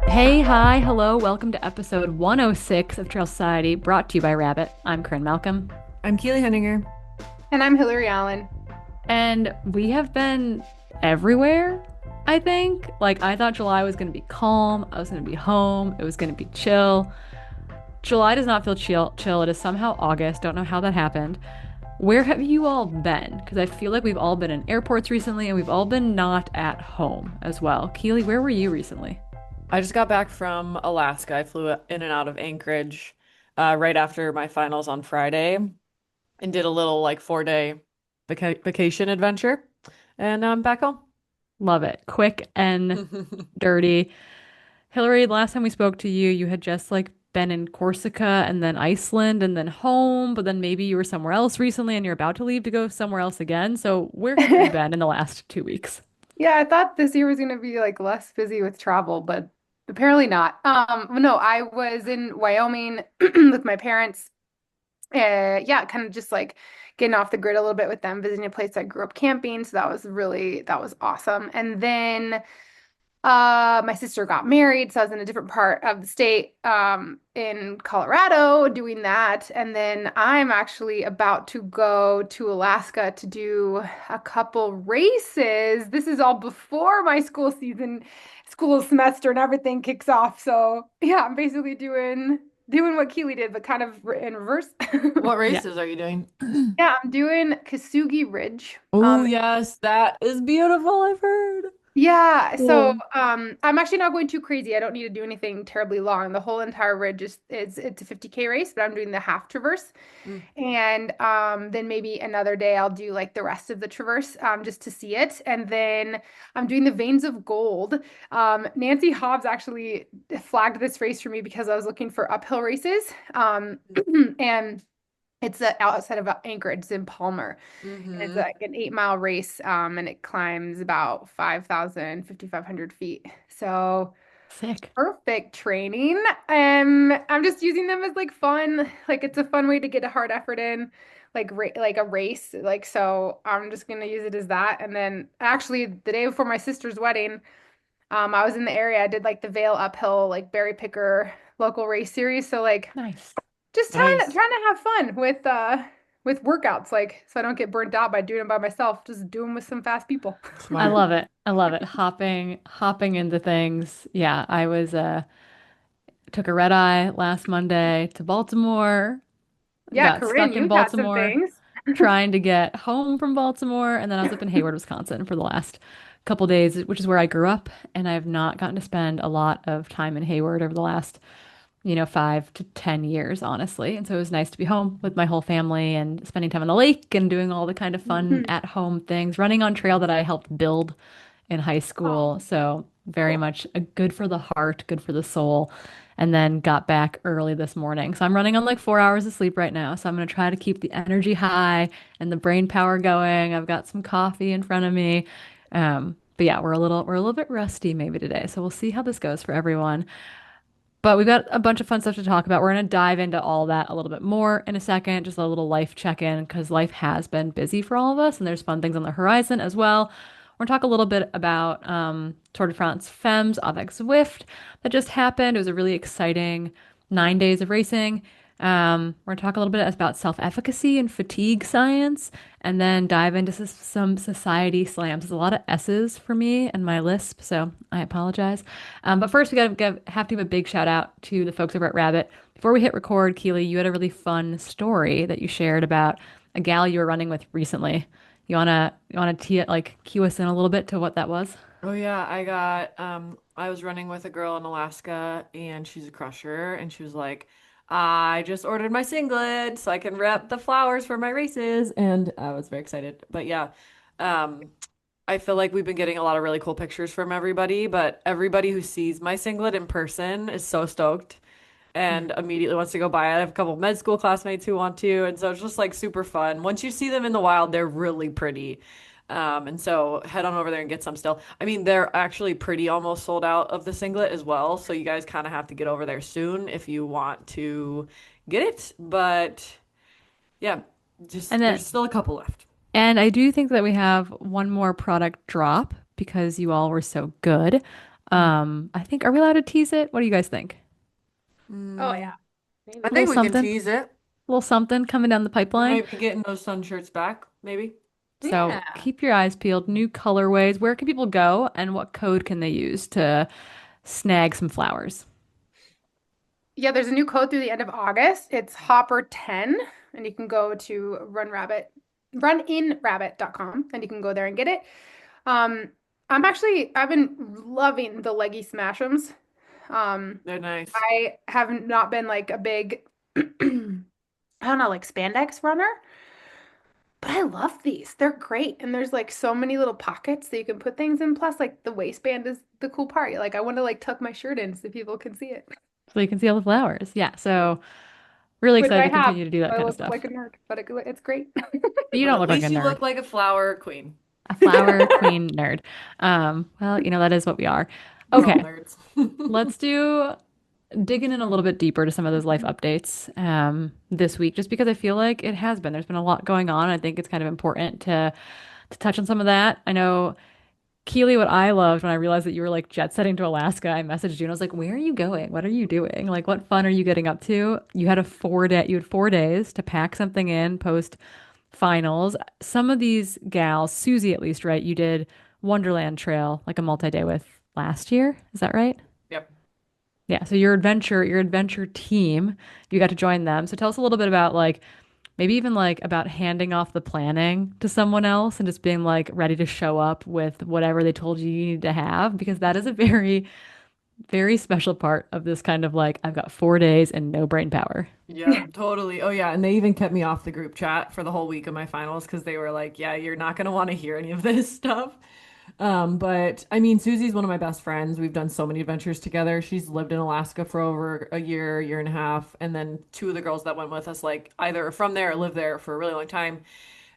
Hey, hi, hello, welcome to episode 106 of Trail Society, brought to you by Rabbit. I'm Corinne Malcolm, I'm Keely Henninger. And I'm Hillary Allen. and we have been everywhere, I think. Like, I thought July was going to be calm, I was going to be home, it was going to be chill. July does not feel chill. It is somehow August. Don't know how that happened. Where have you all been? Because I feel like we've all been in airports recently, and we've all been not at home as well. Keely, where were you recently? I just got back from Alaska. I flew in and out of Anchorage right after my finals on Friday and did a little like 4-day vacation adventure. And now I'm back home. Love it. Quick and dirty. Hillary, last time we spoke to you, you had just like been in Corsica and then Iceland and then home, but then maybe you were somewhere else recently and you're about to leave to go somewhere else again. So where have you been in the last 2 weeks? Yeah, I thought this year was going to be like less busy with travel, but apparently not. No, I was in Wyoming with my parents. Yeah, kind of just like getting off the grid a little bit with them, visiting a place I grew up camping. So that was awesome. And then my sister got married, so I was in a different part of the state, in Colorado doing that. And then I'm actually about to go to Alaska to do a couple races. This is all before my school semester and everything kicks off. So yeah, I'm basically doing what Keely did, but kind of in reverse. What Yeah. races are you doing? Yeah, I'm doing Kasugi Ridge. Oh, yes, that is beautiful, I've heard. Yeah, so Cool. I'm actually not going too crazy. I don't need to do anything terribly long. The whole entire ridge is it's a 50K race, but I'm doing the half traverse. Mm. And then maybe another day I'll do like the rest of the traverse just to see it. And then I'm doing the Veins of Gold. Nancy Hobbs actually flagged this race for me because I was looking for uphill races. And it's outside of Anchorage, it's in Palmer. And it's Mm-hmm. like an 8 mile race, and it climbs about 5,500 feet. So Sick. perfect training. I'm just using them as like fun. Like it's a fun way to get a hard effort in, like like a race. Like so, I'm just gonna use it as that. And then actually, the day before my sister's wedding, I was in the area. I did like the Vail uphill, like berry picker local race series. So like Nice. just Nice. trying to have fun with workouts, like so I don't get burnt out by doing them by myself. Just do them with some fast people. I Smart. love it. I love it. Hopping into things. Yeah, I was took a red eye last Monday to Baltimore, Yeah, got Corinne, stuck in you got some Baltimore things. trying to get home from Baltimore, and then I was up in Hayward, Wisconsin for the last couple days, which is where I grew up, and I have not gotten to spend a lot of time in Hayward over the last, 5 to 10 years, honestly. And so it was nice to be home with my whole family and spending time on the lake and doing all the kind of fun Mhm. at home things, running on trail that I helped build in high Oh, school. So very cool. much a good for the heart, good for the soul. And then got back early this morning. So I'm running on like 4 hours of sleep right now. So I'm going to try to keep the energy high and the brain power going. I've got some coffee in front of me. But yeah, we're a little bit rusty maybe today. So we'll see how this goes for everyone. But we've got a bunch of fun stuff to talk about. We're going to dive into all that a little bit more in a second. Just a little life check-in because life has been busy for all of us and there's fun things on the horizon as well. We're going to talk a little bit about Tour de France Femmes, avec Zwift that just happened. It was a really exciting 9 days of racing. We're going to talk a little bit about self-efficacy and fatigue science, and then dive into some society slams. There's a lot of S's for me and my lisp, so I apologize. But first, have to give a big shout out to the folks over at Rabbit. Before we hit record, Keely, you had a really fun story that you shared about a gal you were running with recently. You wanna cue us in a little bit to what that was? Oh yeah, I was running with a girl in Alaska and she's a crusher and she was like, I just ordered my singlet so I can rep the flowers for my races and I was very excited. But yeah, um I feel like we've been getting a lot of really cool pictures from everybody, but everybody who sees my singlet in person is so stoked and immediately wants to go buy it. I have a couple of med school classmates who want to, and so it's just like super fun. Once you see them in the wild, they're really pretty. And so head on over there and get some still. I mean, they're actually pretty almost sold out of the singlet as well, so you guys kind of have to get over there soon if you want to get it. But yeah, And just then there's still a couple left. And I do think that we have one more product drop because you all were so good. I think, are we allowed to tease it? What do you guys think? Oh Mm, yeah, I maybe. A little think we can something, a tease it. little something coming down the Or pipeline. maybe getting those sun shirts back, maybe. So Yeah. keep your eyes peeled. New colorways. Where can people go and what code can they use to snag some flowers? Yeah, there's a new code through the end of August. It's Hopper10, and you can go to runinrabbit.com and you can go there and get it. Um, I've been loving the leggy Smash'ems. Um, They're nice. I have not been like a big, I don't know, like spandex runner, but I love these. They're great. And there's like so many little pockets that you can put things in. Plus, like the waistband is the cool part. Like I want to like tuck my shirt in so people can see it, So you can see all the flowers. Yeah. So really which excited I to have. continue to do that I kind of look stuff. like a nerd, but it's great. But you But don't at look like a least you nerd. look like a flower queen. A flower queen nerd. Well, that is what we are. We're all Okay. nerds. Let's do digging in a little bit deeper to some of those life updates this week, just because I feel like it has been. There's been a lot going on. I think it's kind of important to touch on some of that. I know Keely, what I loved when I realized that you were like jet setting to Alaska, I messaged you and I was like, "Where are you going? What are you doing? Like, what fun are you getting up to?" You had 4 days to pack something in post finals. Some of these gals, Susie at least, right? You did Wonderland Trail like a multi-day with last year. Is that right? Yep. Yeah, so your adventure team, you got to join them. So tell us a little bit about like maybe even like about handing off the planning to someone else and just being like ready to show up with whatever they told you need to have, because that is a very, very special part of this kind of like I've got 4 days and no brain power. Yeah, totally. Oh yeah, and they even kept me off the group chat for the whole week of my finals because they were like, "Yeah, you're not gonna want to hear any of this stuff." But I mean, Susie's one of my best friends. We've done so many adventures together. She's lived in Alaska for over a year, year and a half, and then two of the girls that went with us, like either are from there or live there for a really long time.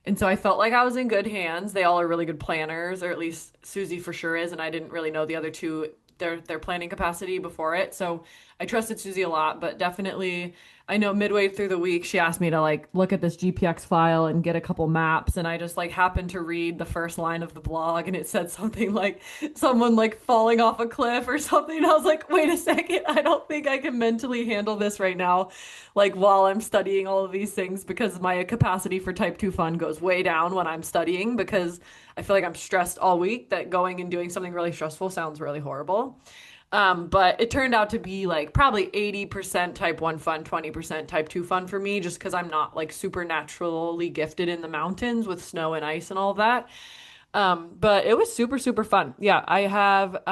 And so I felt like I was in good hands. They all are really good planners, or at least Susie for sure is, and I didn't really know the other two their planning capacity before it. So I trusted Susie a lot, but definitely I know midway through the week she asked me to like look at this GPX file and get a couple maps, and I just like happened to read the first line of the blog and it said something like someone like falling off a cliff or something. And I was like, "Wait a second, I don't think I can mentally handle this right now." Like while I'm studying all of these things, because my capacity for type 2 fun goes way down when I'm studying because I feel like I'm stressed all week, that going and doing something really stressful sounds really horrible. But it turned out to be like probably 80% type 1 fun, 20% type 2 fun for me, just because I'm not like supernaturally gifted in the mountains with snow and ice and all of that. But it was super, super fun. Yeah, I have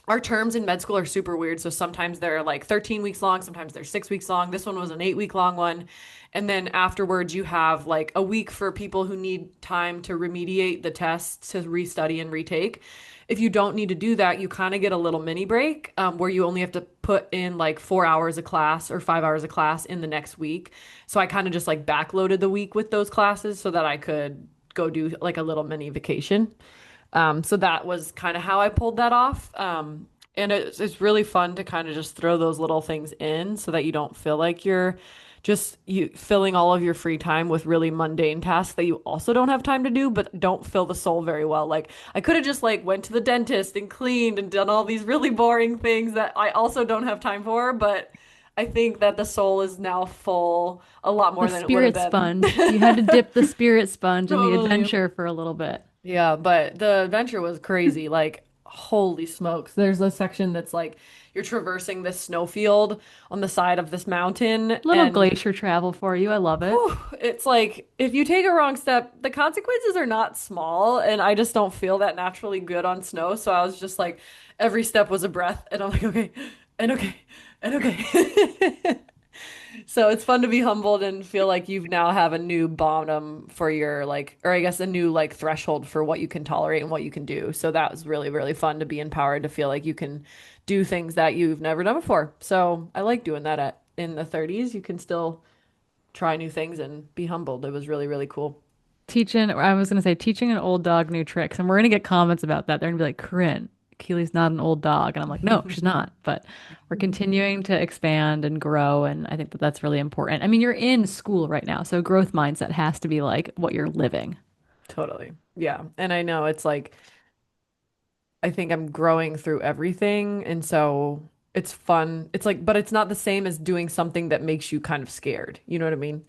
our terms in med school are super weird. So sometimes they're like 13 weeks long, sometimes they're 6 weeks long. This one was an 8 week long one. And then afterwards, you have like a week for people who need time to remediate the tests, to restudy and retake. If you don't need to do that, you kind of get a little mini break where you only have to put in like 4 hours of class or 5 hours of class in the next week. So I kind of just like backloaded the week with those classes so that I could go do like a little mini vacation. So that was kind of how I pulled that off. And it's really fun to kind of just throw those little things in so that you don't feel like you're just you filling all of your free time with really mundane tasks that you also don't have time to do, but don't fill the soul very well. Like I could have just like went to the dentist and cleaned and done all these really boring things that I also don't have time for, but I think that the soul is now full a lot The more than it would have spirit been. sponge. You had to dip the spirit sponge in the Totally. adventure for a little bit. Yeah, but the adventure was crazy. Like, holy smokes. There's a section that's like you're traversing this snowfield on the side of this mountain, Little and glacier travel for you. I love it. whew, it's like if you take a wrong step, the consequences are not small, and I just don't feel that naturally good on snow. So I was just like, every step was a breath, and I'm like, okay, and okay, and okay. So it's fun to be humbled and feel like you now have a new bottom for your like, or I guess a new like threshold for what you can tolerate and what you can do. So that was really, really fun to be empowered to feel like you can do things that you've never done before. So I like doing that at in the 30s. You can still try new things and be humbled. It was really, really cool. I was gonna say teaching an old dog new tricks, and we're gonna get comments about that. They're gonna be like, "Corinne, Keely's not an old dog," and I'm like, "No, she's not." But we're continuing to expand and grow, and I think that that's really important. I mean, you're in school right now, so growth mindset has to be like what you're living. Totally. Yeah. And I know it's like I think I'm growing through everything. And so it's fun. It's like, but it's not the same as doing something that makes you kind of scared. You know what I mean?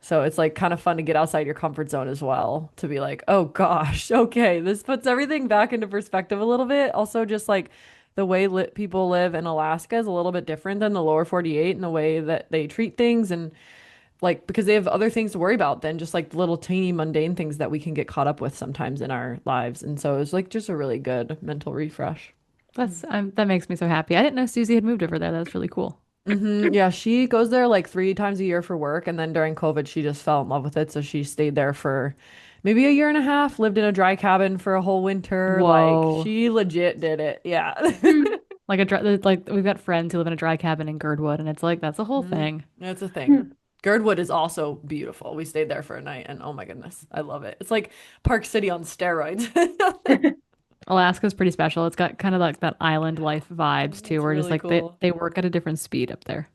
So it's like kind of fun to get outside your comfort zone as well, to be like, oh gosh, okay, this puts everything back into perspective a little bit. Also, just like the way li people live in Alaska is a little bit different than the lower 48 in the way that they treat things and like because they have other things to worry about than just like little teeny mundane things that we can get caught up with sometimes in our lives. And so it's like just a really good mental refresh. That makes me so happy. I didn't know Susie had moved over there. That's really cool. Yeah, she goes there like 3 times a year for work, and then during COVID, she just fell in love with it. So she stayed there for maybe a year and a half, lived in a dry cabin for a whole winter. Like Whoa. she legit did it. Yeah. Like we've got friends who live in a dry cabin in Girdwood, and it's like that's a whole Mhm. thing. That's a thing. Girdwood is also beautiful. We stayed there for a night, and oh my goodness, I love it. It's like Park City on steroids. Alaska's pretty special. It's got kind of like that island life vibes too, It's where just really like cool. they work at a different speed up there.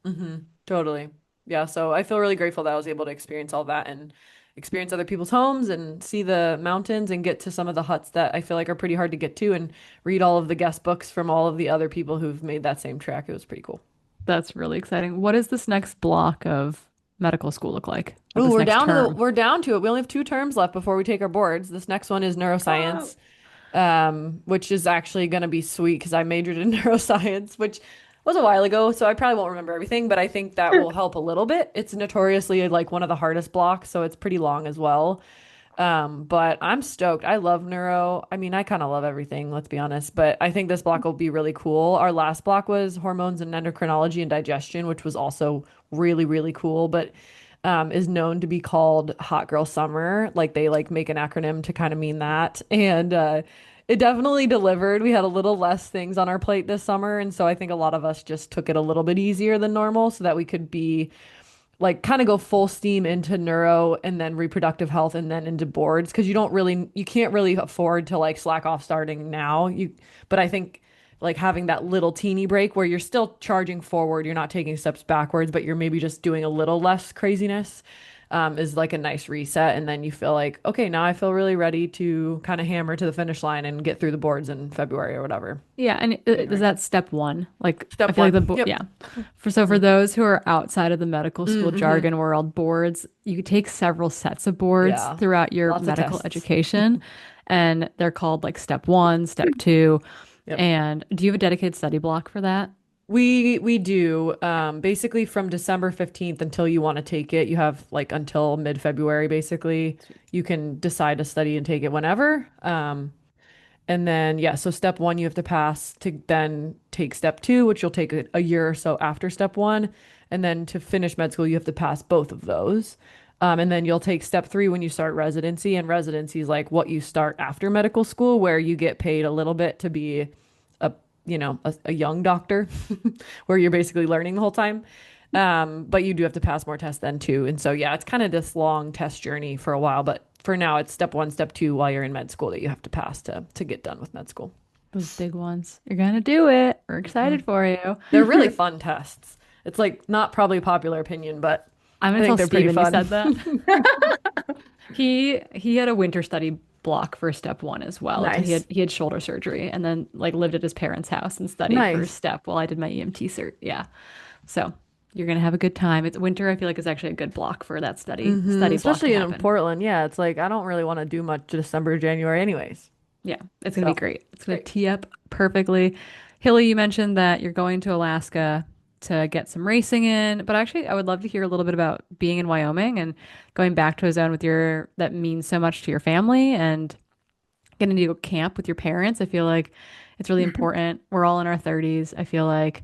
Totally. Yeah, so I feel really grateful that I was able to experience all that and experience other people's homes and see the mountains and get to some of the huts that I feel like are pretty hard to get to and read all of the guest books from all of the other people who've made that same trek. It was pretty cool. That's really exciting. What does this next block of medical school look like? Or Ooh, this next term? we're down to it. We only have 2 terms left before we take our boards. This next one is Wow. neuroscience. Which is actually going to be sweet because I majored in neuroscience, which was a while ago, so I probably won't remember everything, but I think that will help a little bit. It's notoriously like one of the hardest blocks, so it's pretty long as well. But I'm stoked. I love neuro. I mean, I kind of love everything, let's be honest, but I think this block will be really cool. Our last block was hormones and endocrinology and digestion, which was also really, really cool, but is known to be called Hot Girl Summer. Like they like make an acronym to kind of mean that. And it definitely delivered. We had a little less things on our plate this summer, and so I think a lot of us just took it a little bit easier than normal so that we could be like kind of go full steam into neuro and then reproductive health and then into boards because you can't really afford to like slack off starting now. But I think like having that little teeny break where you're still charging forward, you're not taking steps backwards, but you're maybe just doing a little less craziness, is like a nice reset. And then you feel like, okay, now I feel really ready to kind of hammer to the finish line and get through the boards in February or whatever. Yeah, and is January. that step one? Like I Step feel like one. Yep. yeah. For those who are outside of the medical school Mm-hmm. jargon world, boards, you take several sets of boards Yeah. throughout your Lots of medical tests. education, and they're called like step one, step two. Yep. And do you have a dedicated study block for that? We do. Basically from December 15th until you want to take it, you have like until mid-February basically. You can decide to study and take it whenever. And then yeah, so step one you have to pass to then take step two, which you'll take a year or so after step one. And then to finish med school, you have to pass both of those. And then you'll take step three when you start residency, and residency is like what you start after medical school, where you get paid a little bit to be a, a young doctor, where you're basically learning the whole time. But you do have to pass more tests then too. And so yeah, it's kind of this long test journey for a while, but for now it's step one, step two while you're in med school that you have to pass to get done with med school. Those big ones. You're gonna do it. We're Mhm. excited for you. They're really fun tests. It's like not probably popular opinion, but I'm I gonna think tell they're pretty Steven you fun. said that. He had a winter study block for step one as well. Like Nice. he had shoulder surgery and then like lived at his parents' house and studied for Nice. step while I did my EMT cert. Yeah. So you're gonna have a good time. It's winter, I feel like is actually a good block for that study block to Especially in happen. Portland. Yeah, it's like I don't really want to do much December, January anyways. Yeah, it's gonna be So great. It's it's gonna great. tee up perfectly. Hilly, you mentioned that you're going to Alaska to get some racing in, but actually I would love to hear a little bit about being in Wyoming and going back to a zone with your that means so much to your family and getting to go camp with your parents. I feel like it's really important. We're all in our 30s. I feel like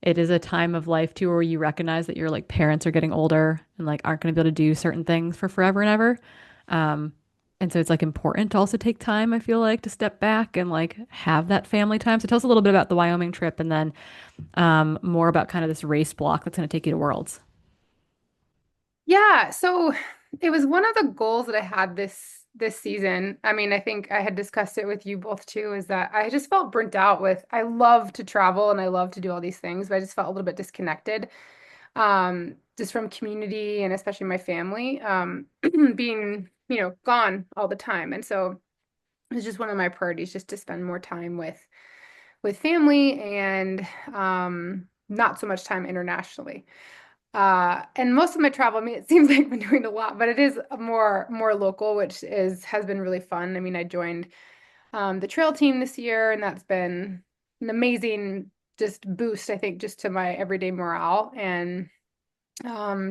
it is a time of life too where you recognize that your like parents are getting older and like aren't going to be able to do certain things for forever and ever. Um, and so it's like important to also take time, I feel like, to step back and like have that family time. So tell us a little bit about the Wyoming trip and then more about kind of this race block that's going to take you to Worlds. Yeah, so it was one of the goals that I had this season. I mean, I think I had discussed it with you both too, is that I just felt burnt out with I love to travel and I love to do all these things, but I just felt a little bit disconnected just from community and especially my family being, gone all the time. And so it's just one of my priorities, just to spend more time with family and not so much time internationally. And most of my travel, I mean, it seems like I've been doing a lot, but it is more local, which is has been really fun. I mean, I joined the trail team this year, and that's been an amazing just boost, I think, just to my everyday morale and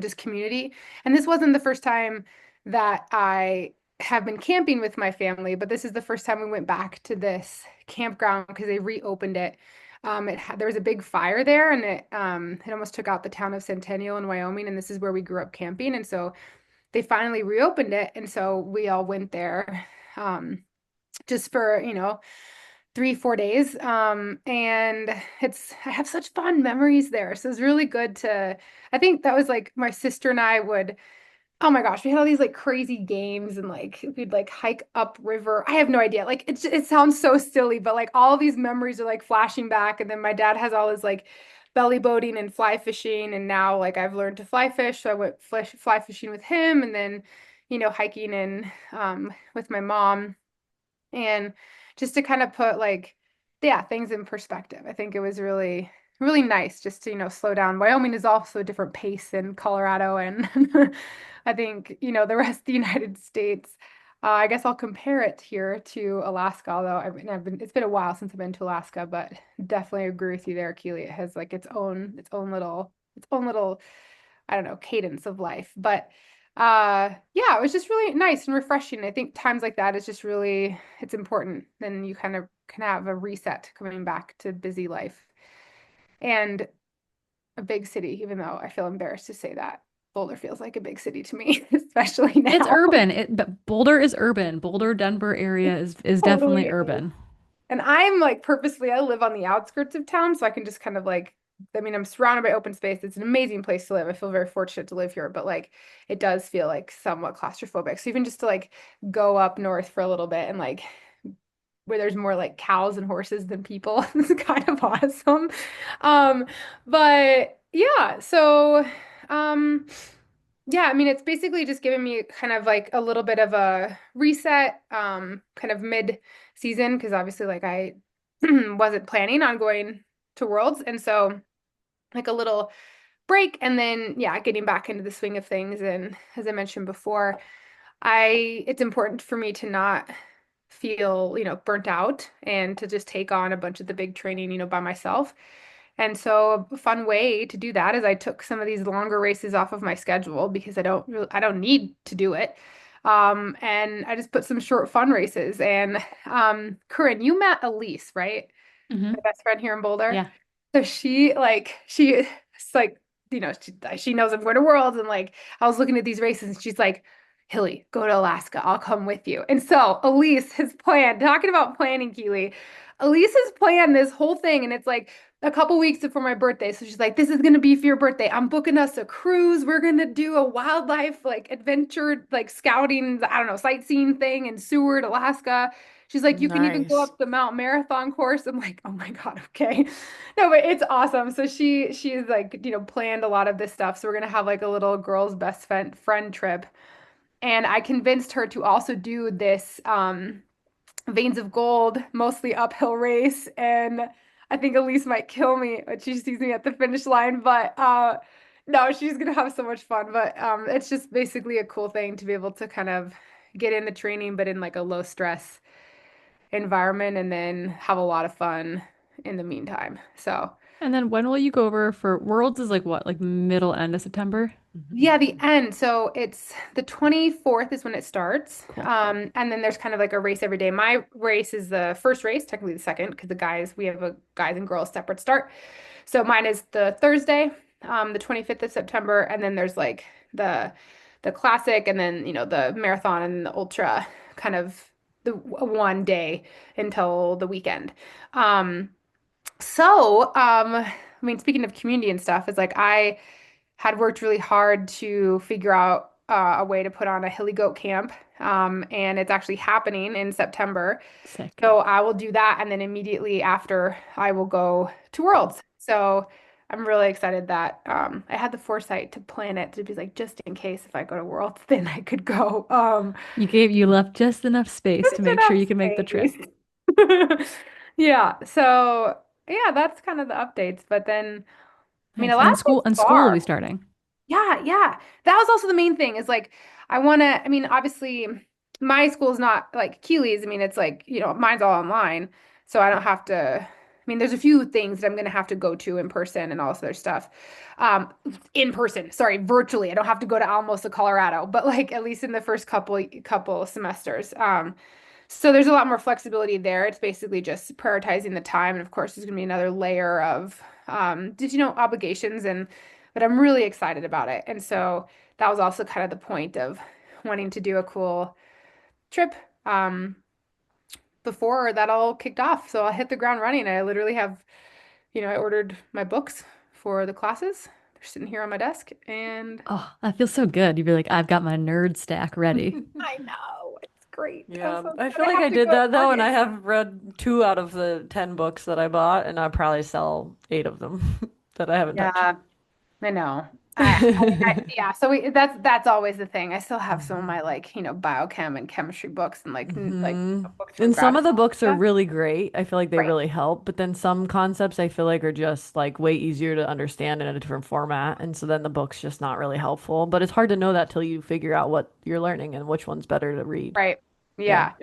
just community. And this wasn't the first time that I have been camping with my family, but this is the first time we went back to this campground because they reopened it. There was a big fire there, and it almost took out the town of Centennial in Wyoming, and this is where we grew up camping. And so they finally reopened it, and so we all went there just for 3, 4 days. And I have such fun memories there. So it's really good to, I think that was like my sister and I would, oh my gosh, we had all these like crazy games and like we'd like hike up river. I have no idea. Like it sounds so silly, but like all these memories are like flashing back. And then my dad has all his like belly boating and fly fishing. And now like I've learned to fly fish. So I went fly fishing with him and then, hiking and with my mom and just to kind of put like yeah things in perspective. I think it was really nice just to slow down. Wyoming is also a different pace than Colorado and I think the rest of the United States. I guess I'll compare it here to Alaska, although it's been a while since I've been to Alaska, but definitely agree with you there, Keely. It has like its own little I don't know, cadence of life. But yeah, it was just really nice and refreshing. I think times like that is just really it's important. Then you kind of can have a reset coming back to busy life and a big city, even though I feel embarrassed to say that. Boulder feels like a big city to me, especially It's now. urban. But Boulder is urban. Boulder, Denver area It is definitely totally is. urban. And I'm like purposefully, I live on the outskirts of town, so I can just kind of like, I mean, I'm surrounded by open space. It's an amazing place to live. I feel very fortunate to live here, but like it does feel like somewhat claustrophobic. So even just to like go up north for a little bit and like where there's more like cows and horses than people, it's kind of awesome. Um, but yeah, so um yeah, I mean, it's basically just giving me kind of like a little bit of a reset, kind of mid-season, because obviously, like, I wasn't planning on going to Worlds. And so, like, a little break, and then, yeah, getting back into the swing of things. And as I mentioned before, it's important for me to not feel, burnt out and to just take on a bunch of the big training, by myself. And so a fun way to do that is I took some of these longer races off of my schedule because I don't need to do it. And I just put some short fun races. And Corinne, you met Elise, right? My Hmm. best friend here in Boulder. Yeah. So she's like, she knows I'm going to Worlds, and like I was looking at these races and she's like, Hilly, go to Alaska. I'll come with you. And so Elise has planned, talking about planning, Keely. Elise has planned this whole thing, and it's like a couple weeks before my birthday. So she's like, this is gonna be for your birthday. I'm booking us a cruise. We're gonna do a wildlife like adventure, like scouting, I don't know, sightseeing thing in Seward, Alaska. She's like, you can even go Nice. up the Mount Marathon course. I'm like, oh my God, okay. No, but it's awesome. So she's like, planned a lot of this stuff. So we're gonna have like a little girl's best friend trip. And I convinced her to also do this Veins of Gold, mostly uphill race. And I think Elise might kill me when she sees me at the finish line. But no, she's gonna have so much fun. But it's just basically a cool thing to be able to kind of get in the training, but in like a low stress environment and then have a lot of fun in the meantime. So, And then when will you go over for Worlds is like what, like middle end of September? yeah, the end. So it's the 24th is when it starts. Cool. And then there's kind of like a race every day. My race is the first race, technically the second, because we have a guys and girls separate start. So mine is the Thursday, the 25th of September, and then there's like the classic and then, the marathon and the ultra kind of the one day until the weekend. Um, I mean, speaking of community and stuff, it's like I had worked really hard to figure out a way to put on a hilly goat camp. And it's actually happening in September. Sick. So I will do that. And then immediately after, I will go to Worlds. So I'm really excited that I had the foresight to plan it to be like just in case if I go to Worlds, then I could go. You left just enough space to Just make sure enough you can make the trip. space. Yeah, so yeah, that's kind of the updates. But then, I mean, Nice. And Alaska's school will be far. starting. Yeah, yeah. That was also the main thing is like I want to, I mean, obviously my school's not like Keely's. I mean, it's like, mine's all online. So I don't have to, I mean, there's a few things that I'm going to have to go to in person and all this other stuff. Um, in person, sorry, virtually. I don't have to go to Alamosa, Colorado, but like at least in the first couple semesters. So there's a lot more flexibility there. It's basically just prioritizing the time. And of course, there's going to be another layer of obligations and but I'm really excited about it. And so that was also kind of the point of wanting to do a cool trip um, before that all kicked off. So I'll hit the ground running. I literally have, I ordered my books for the classes. They're sitting here on my desk and Oh, that feels so good. You'd be like, I've got my nerd stack ready. I know it's great. I'm Yeah, so I excited. feel I like have I to did go to that though, and I Target. have read 2 out of the 10 books that I bought, and I probably sell 8 of them that I haven't touched. Yeah, I know. Yeah, so that's always the thing. I still have some of my like, biochem and chemistry books and like Hmm. books from And some grad of the school and books are stuff. really great. I feel like they Right. really help, but then some concepts I feel like are just like way easier to understand in a different format, and so then the book's just not really helpful. But it's hard to know that till you figure out what you're learning and which one's better to read. Right. Yeah. Yeah.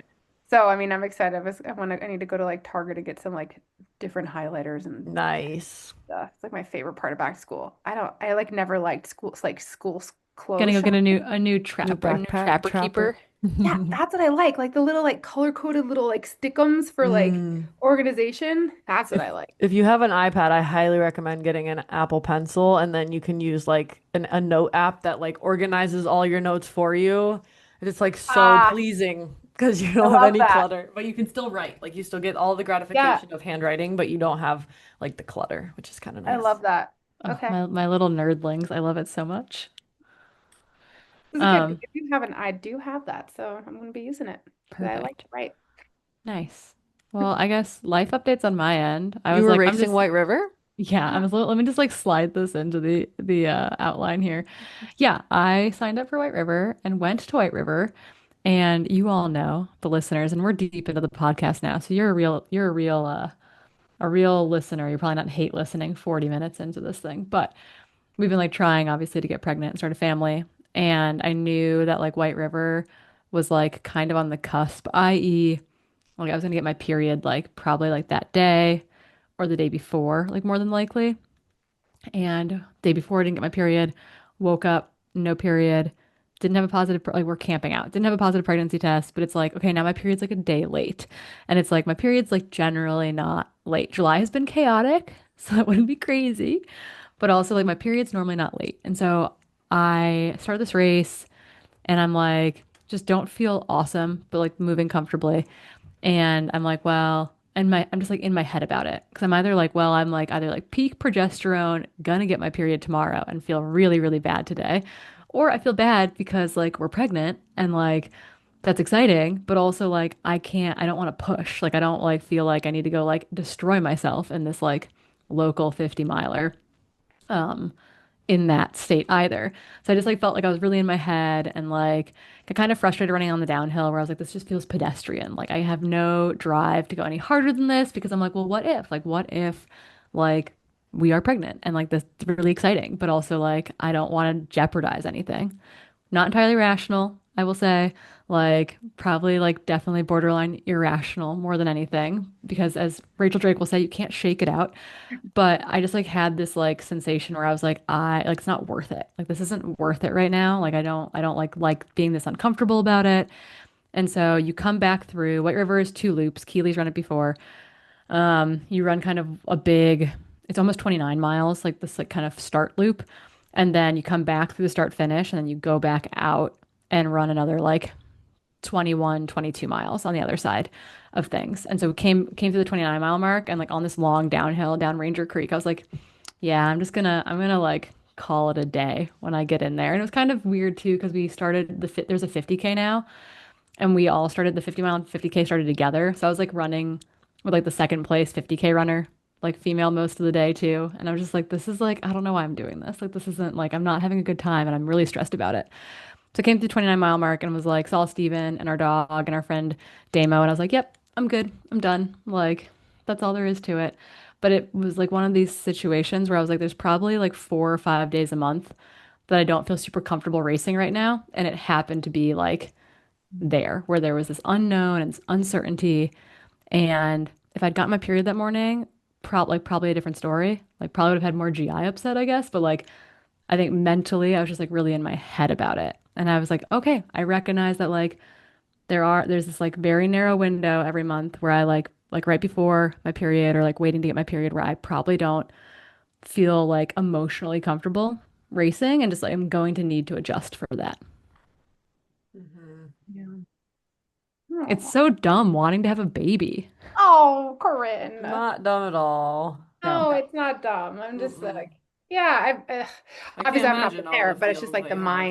So I mean, I'm excited. I need to go to like Target to get some like different highlighters and Nice. stuff. It's like my favorite part about school. I like never liked school Gonna clothes go get shopping. New a new backpack, trapper trapper. keeper. Yeah, that's what I like the little like color-coded little like stickums for like Mm. organization. That's what If I like. if you have an iPad, I highly recommend getting an Apple Pencil, and then you can use like a note app that like organizes all your notes for you. And it's like so Ah, pleasing because you I don't have love any that. clutter, but you can still write. Like you still get all the Yeah, gratification of handwriting, but you don't have like the clutter, which is kind of I nice. love that. Oh, Okay. my little nerdlings. I love it so much. This is good. 'Cause Um, I do have that, so I'm gonna be using it because I like Perfect. to write. Nice. Well, I guess life updates on my end. I You was were like, racing White River? yeah, let me just like slide this into the outline here. Yeah, I signed up for White River and went to White River, and you all know the listeners, and we're deep into the podcast now, so a real listener. You're probably not hate listening 40 minutes into this thing, but we've been like trying obviously to get pregnant and start a family, and I knew that like White River was like kind of on the cusp, i.e. like I was gonna get my period like probably like that day or the day before, like more than likely. And day before I didn't get my period, woke up, no period, didn't have a positive, like we're camping out, didn't have a positive pregnancy test, but it's like, okay, now my period's like a day late. And it's like my period's like generally not late. July has been chaotic, so that wouldn't be crazy. But also like my period's normally not late. And so I start this race and I'm like, just don't feel awesome, but like moving comfortably. And I'm like, well, I'm just like in my head about it. Cause I'm either like, well, I'm like either like peak progesterone, gonna get my period tomorrow and feel really, really bad today. Or I feel bad because like we're pregnant and like that's exciting, but also like I don't want to push. Like I don't like feel like I need to go like destroy myself in this like local 50 miler. Um, in that state either. So I just like felt like I was really in my head and like got kind of frustrated running on the downhill where I was like, this just feels pedestrian. Like I have no drive to go any harder than this because I'm like, well, what if? Like, what if like we are pregnant and like this is really exciting, but also like I don't want to jeopardize anything. Not entirely rational, I will say. Like, probably, like, definitely borderline irrational more than anything. Because as Rachel Drake will say, you can't shake it out. But I just like had this like sensation where I was like, I like it's not worth it. Like this isn't worth it right now. Like I don't like being this uncomfortable about it. And so you come back through White River is 2 loops. Keely's run it before. You run kind of a big, it's almost 29 miles, like this like kind of start loop. And then you come back through the start finish and then you go back out and run another like 21, 22 miles on the other side of things. And so we came through the 29-mile mark and like on this long downhill down Ranger Creek, I was like, yeah, I'm gonna like call it a day when I get in there. And it was kind of weird too because we started there's a 50K now and we all started the 50 mile and 50K started together. So I was like running with like the second place 50K runner like female most of the day too. And I was just like, this is like, I don't know why I'm doing this. Like, this isn't like, I'm not having a good time and I'm really stressed about it. So I came to the 29-mile mark and was like, saw Steven and our dog and our friend Damo. And I was like, yep, I'm good. I'm done. Like, that's all there is to it. But it was like one of these situations where I was like, there's probably like 4 or 5 days a month that I don't feel super comfortable racing right now. And it happened to be like there, where there was this unknown and this uncertainty. And if I'd gotten my period that morning, probably a different story. Like probably would have had more GI upset, I guess. But like I think mentally I was just like really in my head about it. And I was like, okay, I recognize that like there's this like very narrow window every month where I like right before my period or like waiting to get my period where I probably don't feel like emotionally comfortable racing and just like I'm going to need to adjust for that. Hmm. Yeah. It's Oh, so dumb wanting to have a baby. oh, Corinne. Not dumb at all. No. No, it's not dumb. I'm just Mm-mm. like, yeah, I can't obviously I'm not imagine all the prepared, but it's just feels like that you have.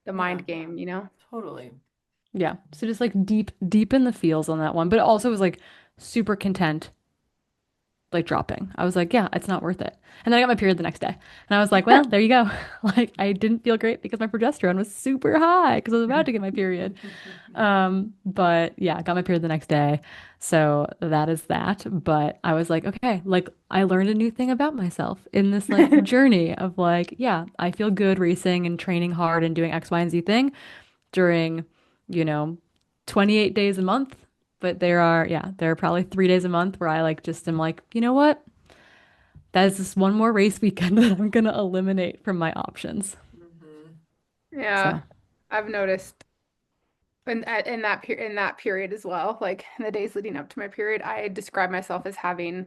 the Yeah, mind game, you know? totally. Yeah. So just like deep in the feels on that one, but it also was like super content like dropping. I was like, yeah, it's not worth it. And then I got my period the next day. And I was like, well, there you go. Like I didn't feel great because my progesterone was super high because I was about to get my period. But yeah, I got my period the next day. So that is that. But I was like, okay, like I learned a new thing about myself in this like journey of like, yeah, I feel good racing and training hard and doing X, Y, and Z thing during, you know, 28 days a month. But there are probably 3 days a month where I like just am like, you know what? That is just one more race weekend that I'm gonna eliminate from my options. Hmm. Yeah, So, I've noticed in that period as well, like in the days leading up to my period, I describe myself as having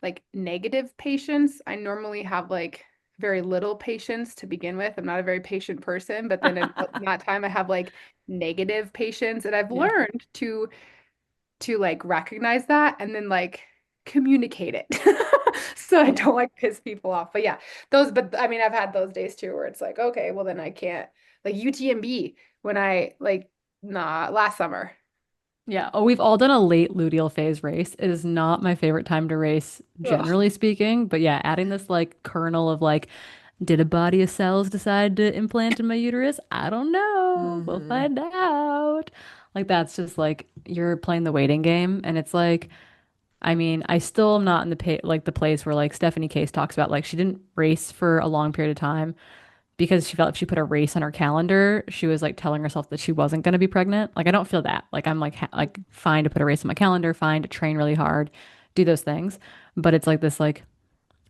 like negative patience. I normally have like very little patience to begin with. I'm not a very patient person, but then in that time I have like negative patience, and I've yeah. learned to like recognize that and then like communicate it. So I Yeah. don't like piss people off. But yeah, but I mean I've had those days too where it's like, okay, well then I can't like UTMB when I like nah last summer. Yeah. Oh, we've all done a late luteal phase race. It is not my favorite time to race, Ugh. generally speaking. But yeah, adding this like kernel of like, did a body of cells decide to implant in my uterus? I don't know. We'll Hmm. find out. Like that's just like you're playing the waiting game, and it's like I mean, I still am not in the place where like Stephanie Case talks about like she didn't race for a long period of time because she felt if she put a race on her calendar, she was like telling herself that she wasn't going to be pregnant. Like I don't feel that. Like I'm like like fine to put a race on my calendar, fine to train really hard, do those things, but it's like this like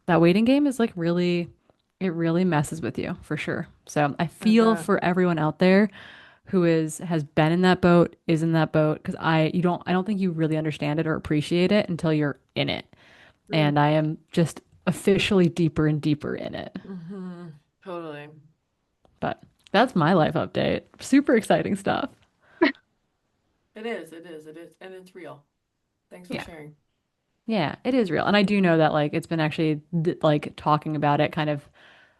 that waiting game is like really it really messes with you for sure. So I I feel bet. for everyone out there who has been in that boat, is in that boat, because I don't think you really understand it or appreciate it until you're in it. Mm. And I am just officially deeper and deeper in it. Hmm. Totally. But that's my life update. Super exciting stuff. It is. It is. It is. And it's real. Thanks for Yeah. sharing. Yeah, it is real. And I do know that like it's been actually like talking about it kind of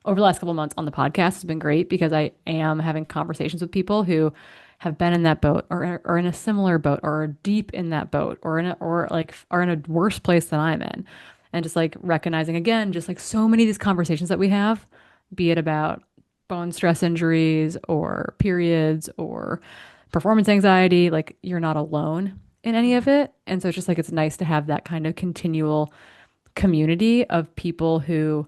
over the last couple of months on the podcast has been great because I am having conversations with people who have been in that boat or in a similar boat or are deep in that boat or in a or like are in a worse place than I'm in. And just like recognizing again, just like so many of these conversations that we have, be it about bone stress injuries or periods or performance anxiety, like you're not alone in any of it. And so it's just like it's nice to have that kind of continual community of people who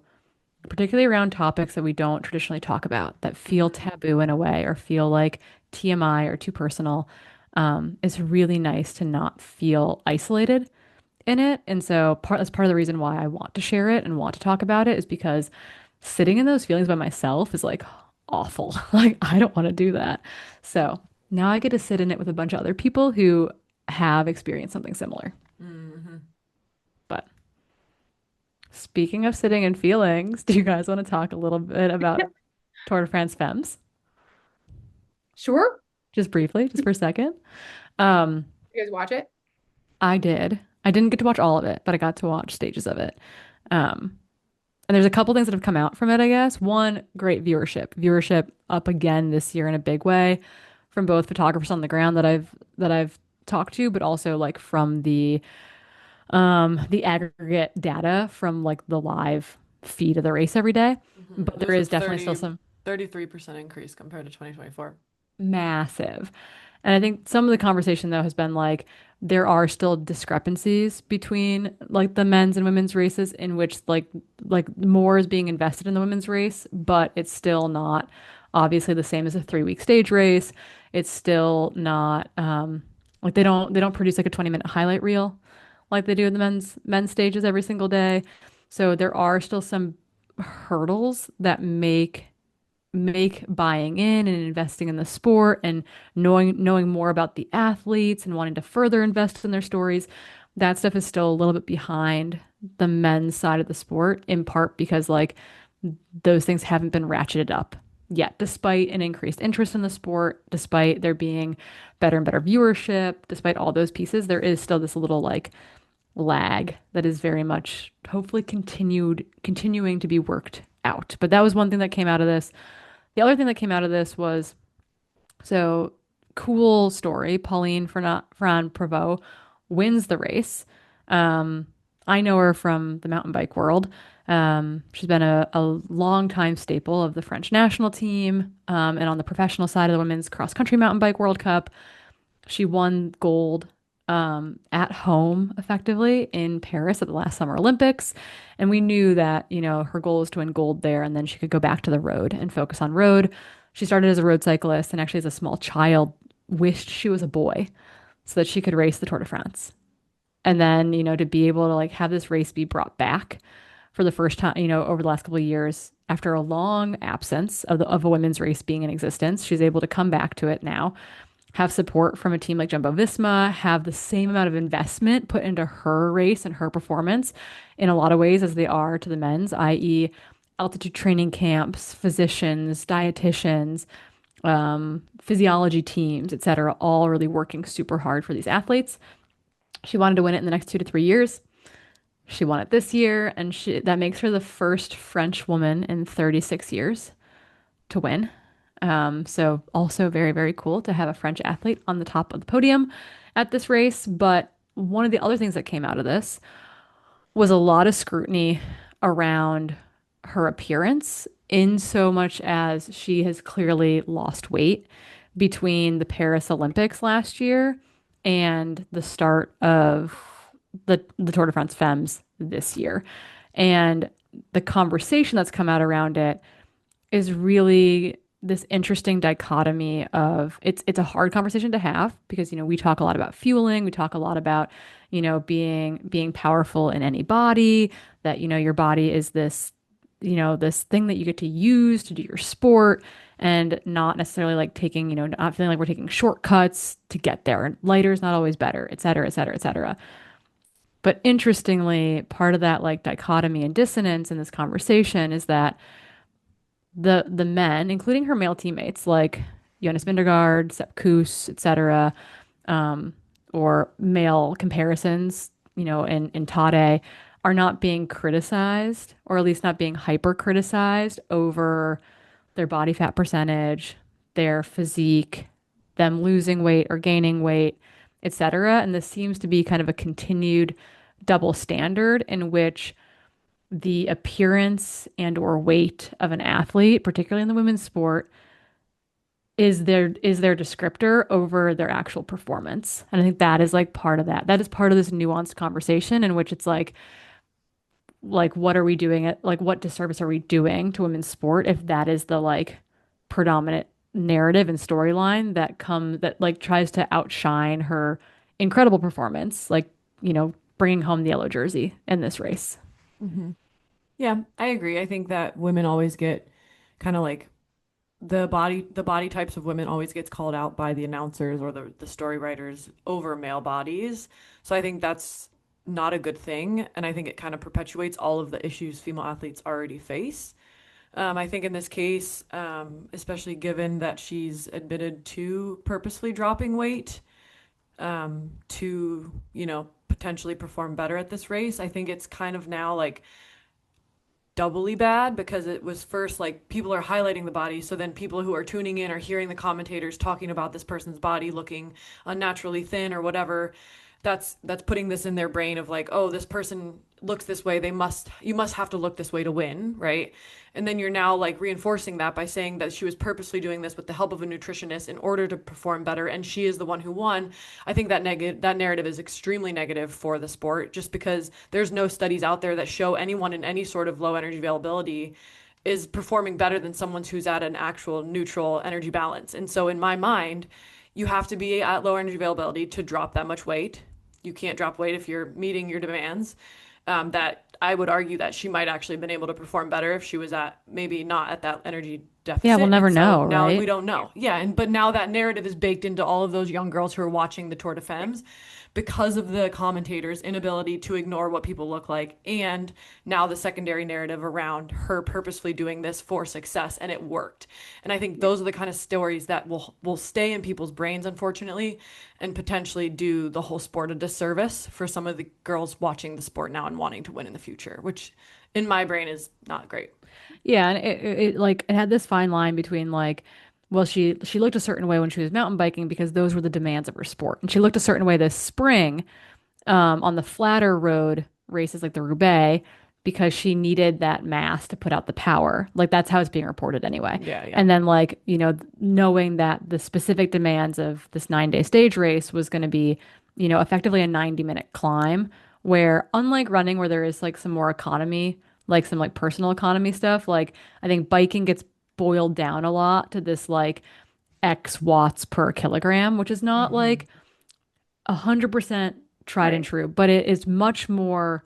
particularly around topics that we don't traditionally talk about that feel Hmm. taboo in a way or feel like TMI or too personal. It's really nice to not feel isolated in it. And so that's part of the reason why I want to share it and want to talk about it is because sitting in those feelings by myself is like awful. Like I don't want to do that. So now I get to sit in it with a bunch of other people who have experienced something similar. Hmm. But speaking of sitting in feelings, do you guys want to talk a little bit about Tour de France Femmes? Sure. Just briefly, just for a second. Um, You guys watch it? I did. I didn't get to watch all of it, but I got to watch stages of it. Um, and there's a couple things that have come out from it, I guess. One, great viewership. Viewership up again this year in a big way from both photographers on the ground that I've talked to, but also like from the the aggregate data from like the live feed of the race every day. But there There's a is definitely still some 33% increase compared to 2024. massive. And I think some of the conversation though has been like there are still discrepancies between like the men's and women's races in which like more is being invested in the women's race, but it's still not obviously the same as a 3 week stage race. It's still not like they don't produce like a 20-minute highlight reel like they do in the men's stages every single day. So there are still some hurdles that make buying in and investing in the sport and knowing more about the athletes and wanting to further invest in their stories. That stuff is still a little bit behind the men's side of the sport, in part because like those things haven't been ratcheted up yet, despite an increased interest in the sport, despite there being better and better viewership, despite all those pieces, there is still this little like lag that is very much hopefully continuing to be worked out. But that was one thing that came out of this. The other thing that came out of this was so cool story. Pauline Ferrand-Prévot wins the race. Um, I know her from the mountain bike world. She's been a long time staple of the French national team, and on the professional side of the women's cross country mountain bike World Cup. She won gold at home effectively in Paris at the last Summer Olympics. And we knew that, her goal was to win gold there and then she could go back to the road and focus on road. She started as a road cyclist and actually as a small child wished she was a boy so that she could race the Tour de France. And then, to be able to like have this race be brought back for the first time, over the last couple of years after a long absence of a women's race being in existence, she's able to come back to it now, have support from a team like Jumbo Visma, have the same amount of investment put into her race and her performance in a lot of ways as they are to the men's, i.e., altitude training camps, physicians, dietitians, physiology teams, et cetera, all really working super hard for these athletes. She wanted to win it in the next 2 to 3 years. She won it this year, and that makes her the first French woman in 36 years to win. So also very, very cool to have a French athlete on the top of the podium at this race. But one of the other things that came out of this was a lot of scrutiny around her appearance, in so much as she has clearly lost weight between the Paris Olympics last year and the start of the Tour de France Femmes this year. And the conversation that's come out around it is really this interesting dichotomy of it's a hard conversation to have because we talk a lot about fueling, we talk a lot about being powerful in any body, that your body is this thing that you get to use to do your sport, and not necessarily like taking not feeling like we're taking shortcuts to get there, and lighter is not always better, et cetera, et cetera, et cetera. But interestingly, part of that like dichotomy and dissonance in this conversation is that the men, including her male teammates like Jonas Vingegaard, Sepp Kuss, etc., or male comparisons, in Tade, are not being criticized, or at least not being hyper criticized over their body fat percentage, their physique, them losing weight or gaining weight, etc. And this seems to be kind of a continued double standard in which the appearance and or weight of an athlete, particularly in the women's sport, is their descriptor over their actual performance. And I think that is like part of that. That is part of this nuanced conversation in which it's like what are we doing at like what disservice are we doing to women's sport if that is the like predominant narrative and storyline that like tries to outshine her incredible performance, like, bringing home the yellow jersey in this race. Hmm. Yeah, I agree. I think that women always get kind of like the body types of women always gets called out by the announcers or the story writers over male bodies. So I think that's not a good thing. And I think it kind of perpetuates all of the issues female athletes already face. I think in this case, especially given that she's admitted to purposely dropping weight, to, potentially perform better at this race, I think it's kind of now like doubly bad because it was first like people are highlighting the body. So then people who are tuning in are hearing the commentators talking about this person's body looking unnaturally thin or whatever. that's putting this in their brain of like, oh, this person looks this way, you must have to look this way to win, right? And then you're now like reinforcing that by saying that she was purposely doing this with the help of a nutritionist in order to perform better, and she is the one who won. I think that narrative is extremely negative for the sport, just because there's no studies out there that show anyone in any sort of low energy availability is performing better than someone who's at an actual neutral energy balance. And so in my mind, you have to be at low energy availability to drop that much weight. You can't drop weight if you're meeting your demands. That I would argue that she might actually have been able to perform better if she was at maybe not at that energy Yeah, we'll deficit. never And so know, now right? we don't know. Yeah, and but now that narrative is baked into all of those young girls who are watching the Tour de Femmes because of the commentators' inability to ignore what people look like, and now the secondary narrative around her purposefully doing this for success, and it worked. And I think those are the kind of stories that will stay in people's brains, unfortunately, and potentially do the whole sport a disservice for some of the girls watching the sport now and wanting to win in the future, which in my brain is not great. Yeah, and like it had this fine line between like, well, she looked a certain way when she was mountain biking because those were the demands of her sport, and she looked a certain way this spring on the flatter road races like the Roubaix because she needed that mass to put out the power. Like that's how it's being reported anyway. Yeah, yeah. And then like, knowing that the specific demands of this 9-day stage race was going to be, effectively a 90-minute climb where unlike running where there is like some more economy, like some like personal economy stuff, like I think biking gets boiled down a lot to this like X watts per kilogram, which is not Hmm. like 100% tried and Right. true, but it is much more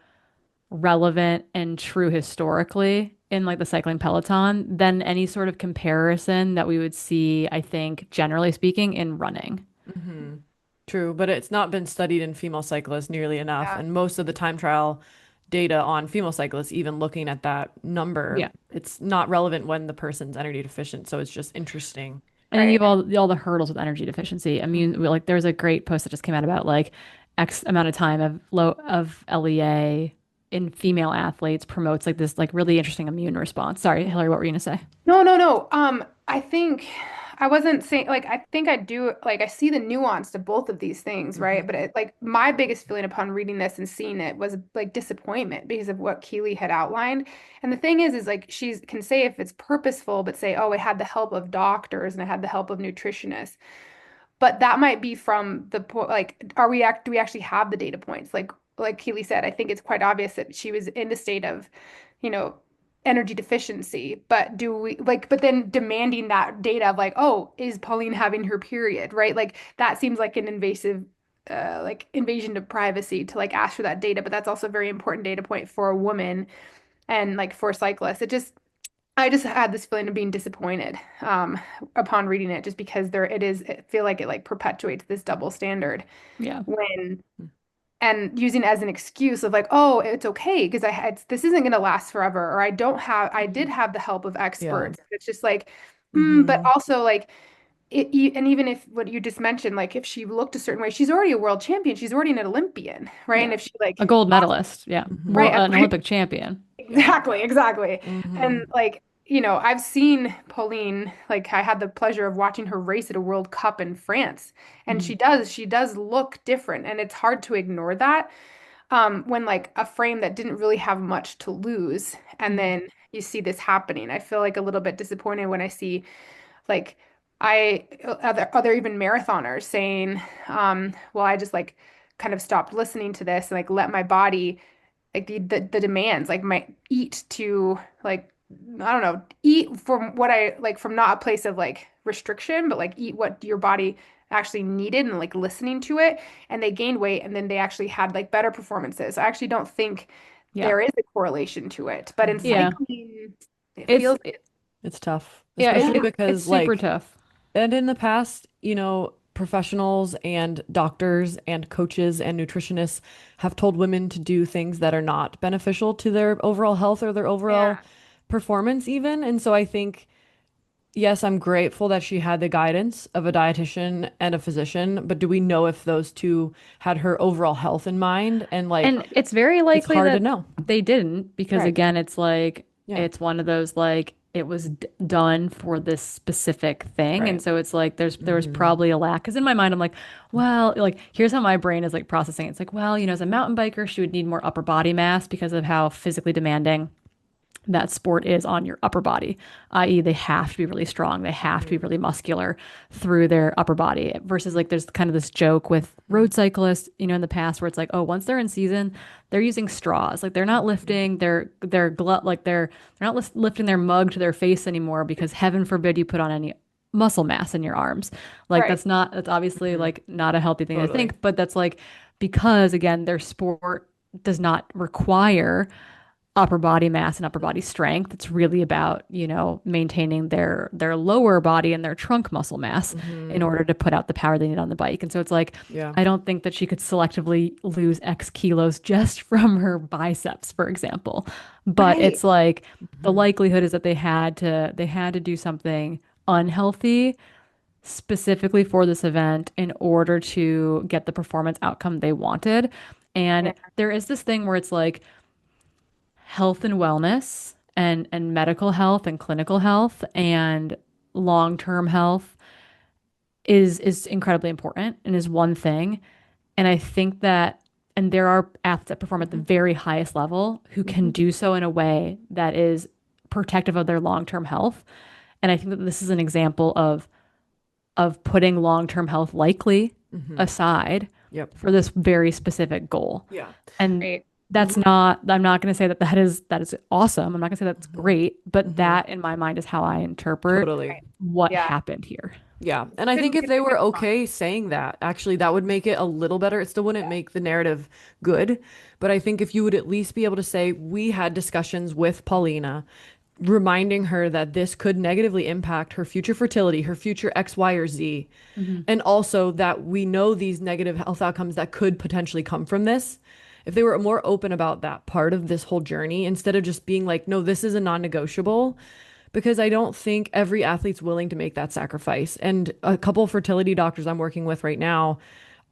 relevant and true historically in like the cycling peloton than any sort of comparison that we would see, I think, generally speaking, in running. Hmm. True, but it's not been studied in female cyclists nearly enough. Yeah. And most of the time trial data on female cyclists, even looking at that number, Yeah. it's not relevant when the person's energy deficient. So it's just interesting. And then you Right. have all the hurdles with energy deficiency. Immune, Mhm. like there's a great post that just came out about like X amount of time of low of LEA in female athletes promotes like this like really interesting immune response. Sorry, Hillary, what were you gonna say? No, no, no. I think I wasn't saying like I think I do like I see the nuance to both of these things, right? Mhm. But like my biggest feeling upon reading this and seeing it was like disappointment because of what Keely had outlined. And the thing is like she can say if it's purposeful, but say, oh, it had the help of doctors and it had the help of nutritionists. But that might be from the point like do we actually have the data points? Like Keely said, I think it's quite obvious that she was in a state of, you know, energy deficiency. But do we like but then demanding that data of like, oh, is Pauline having her period, right? Like that seems like an invasive like invasion of privacy to like ask for that data, but that's also a very important data point for a woman and like for cyclists. I just had this feeling of being disappointed upon reading it, just because I feel like it like perpetuates this double standard Yeah. when and using it as an excuse of like, oh, it's okay because this isn't going to last forever, or I did Mhm. have the help of Yeah. experts. It's just like, but Hmm. also like and even if what you just mentioned, like if she looked a certain way, she's already a world champion, she's already an Olympian, right? And Yeah. if she like A gold lost, medalist. Yeah. Hmm. World, right, an Olympic champion. Yeah. exactly, exactly. And Hmm. like, I've seen Pauline, like I had the pleasure of watching her race at a World Cup in France. And Hmm. she does look different. And it's hard to ignore that when like a frame that didn't really have much to lose. And then you see this happening. I feel like a little bit disappointed when I see like other even marathoners saying, well, I just like kind of stopped listening to this and like let my body like the demands like might eat to like I don't know eat from what I like from not a place of like restriction but like eat what your body actually needed and like listening to it and they gained weight and then they actually had like better performances. I actually don't think Yeah. there is a correlation to it, but in Yeah. cycling it It's feels It's tough, yeah, yeah. especially it's because super like, tough. and in the past, professionals and doctors and coaches and nutritionists have told women to do things that are not beneficial to their overall health or their overall Yeah. performance even. And so I think, yes, I'm grateful that she had the guidance of a dietitian and a physician, but do we know if those two had her overall health in mind? And like, And it's very it's likely hard to that know. they didn't because Right. again, it's like Yeah. it's one of those like it was done for this specific thing. And Right. so it's like there was Hmm. probably a lack. Because in my mind, I'm like, well, like here's how my brain is like processing. It's like, well, as a mountain biker, she would need more upper body mass because of how physically demanding that sport is on your upper body, i.e., they have to be really strong, they have to be Hmm. really muscular through their upper body. Versus like there's kind of this joke with road cyclists, in the past where it's like, oh, once they're in season, they're using straws, like they're not lifting their glut, like they're not lifting their mug to their face anymore because heaven forbid you put on any muscle mass in your arms. Like Right. that's obviously Hmm. like not a healthy thing to Totally. think, but that's like because again, their sport does not require upper body mass and upper body strength. It's really about, maintaining their lower body and their trunk muscle mass in Hmm. order to put out the power they need on the bike. And so it's like, Yeah. I don't think that she could selectively lose X kilos just from her biceps, for example. But Right. it's like the Hmm. likelihood is that they had to do something unhealthy specifically for this event in order to get the performance outcome they wanted. Yeah. And there is this thing where it's like health and wellness and medical health and clinical health and long-term health is incredibly important and is one thing. And I think that and there are athletes that perform at the Hmm. very highest level who can Hmm. do so in a way that is protective of their long-term health. And I think that this is an example of putting long-term health likely Hmm. aside Yep. for this very specific goal. Yeah. And Right. that's Hmm. not, I'm not going to say that is awesome. I'm not going to say that's Hmm. great, but Hmm. that in my mind is how I interpret Totally. Right. what Yeah. happened here. Yeah. And I think if It's they a good were point. okay saying that, actually, that would make it a little better. It still wouldn't make the narrative good. But I think if you would at least be able to say, we had discussions with Paulina, reminding her that this could negatively impact her future fertility, her future X, Y, or Z, Hmm. and also that we know these negative health outcomes that could potentially come from this. If they were more open about that part of this whole journey, instead of just being like, no, this is a non negotiable, because I don't think every athlete's willing to make that sacrifice. And a couple of fertility doctors I'm working with right now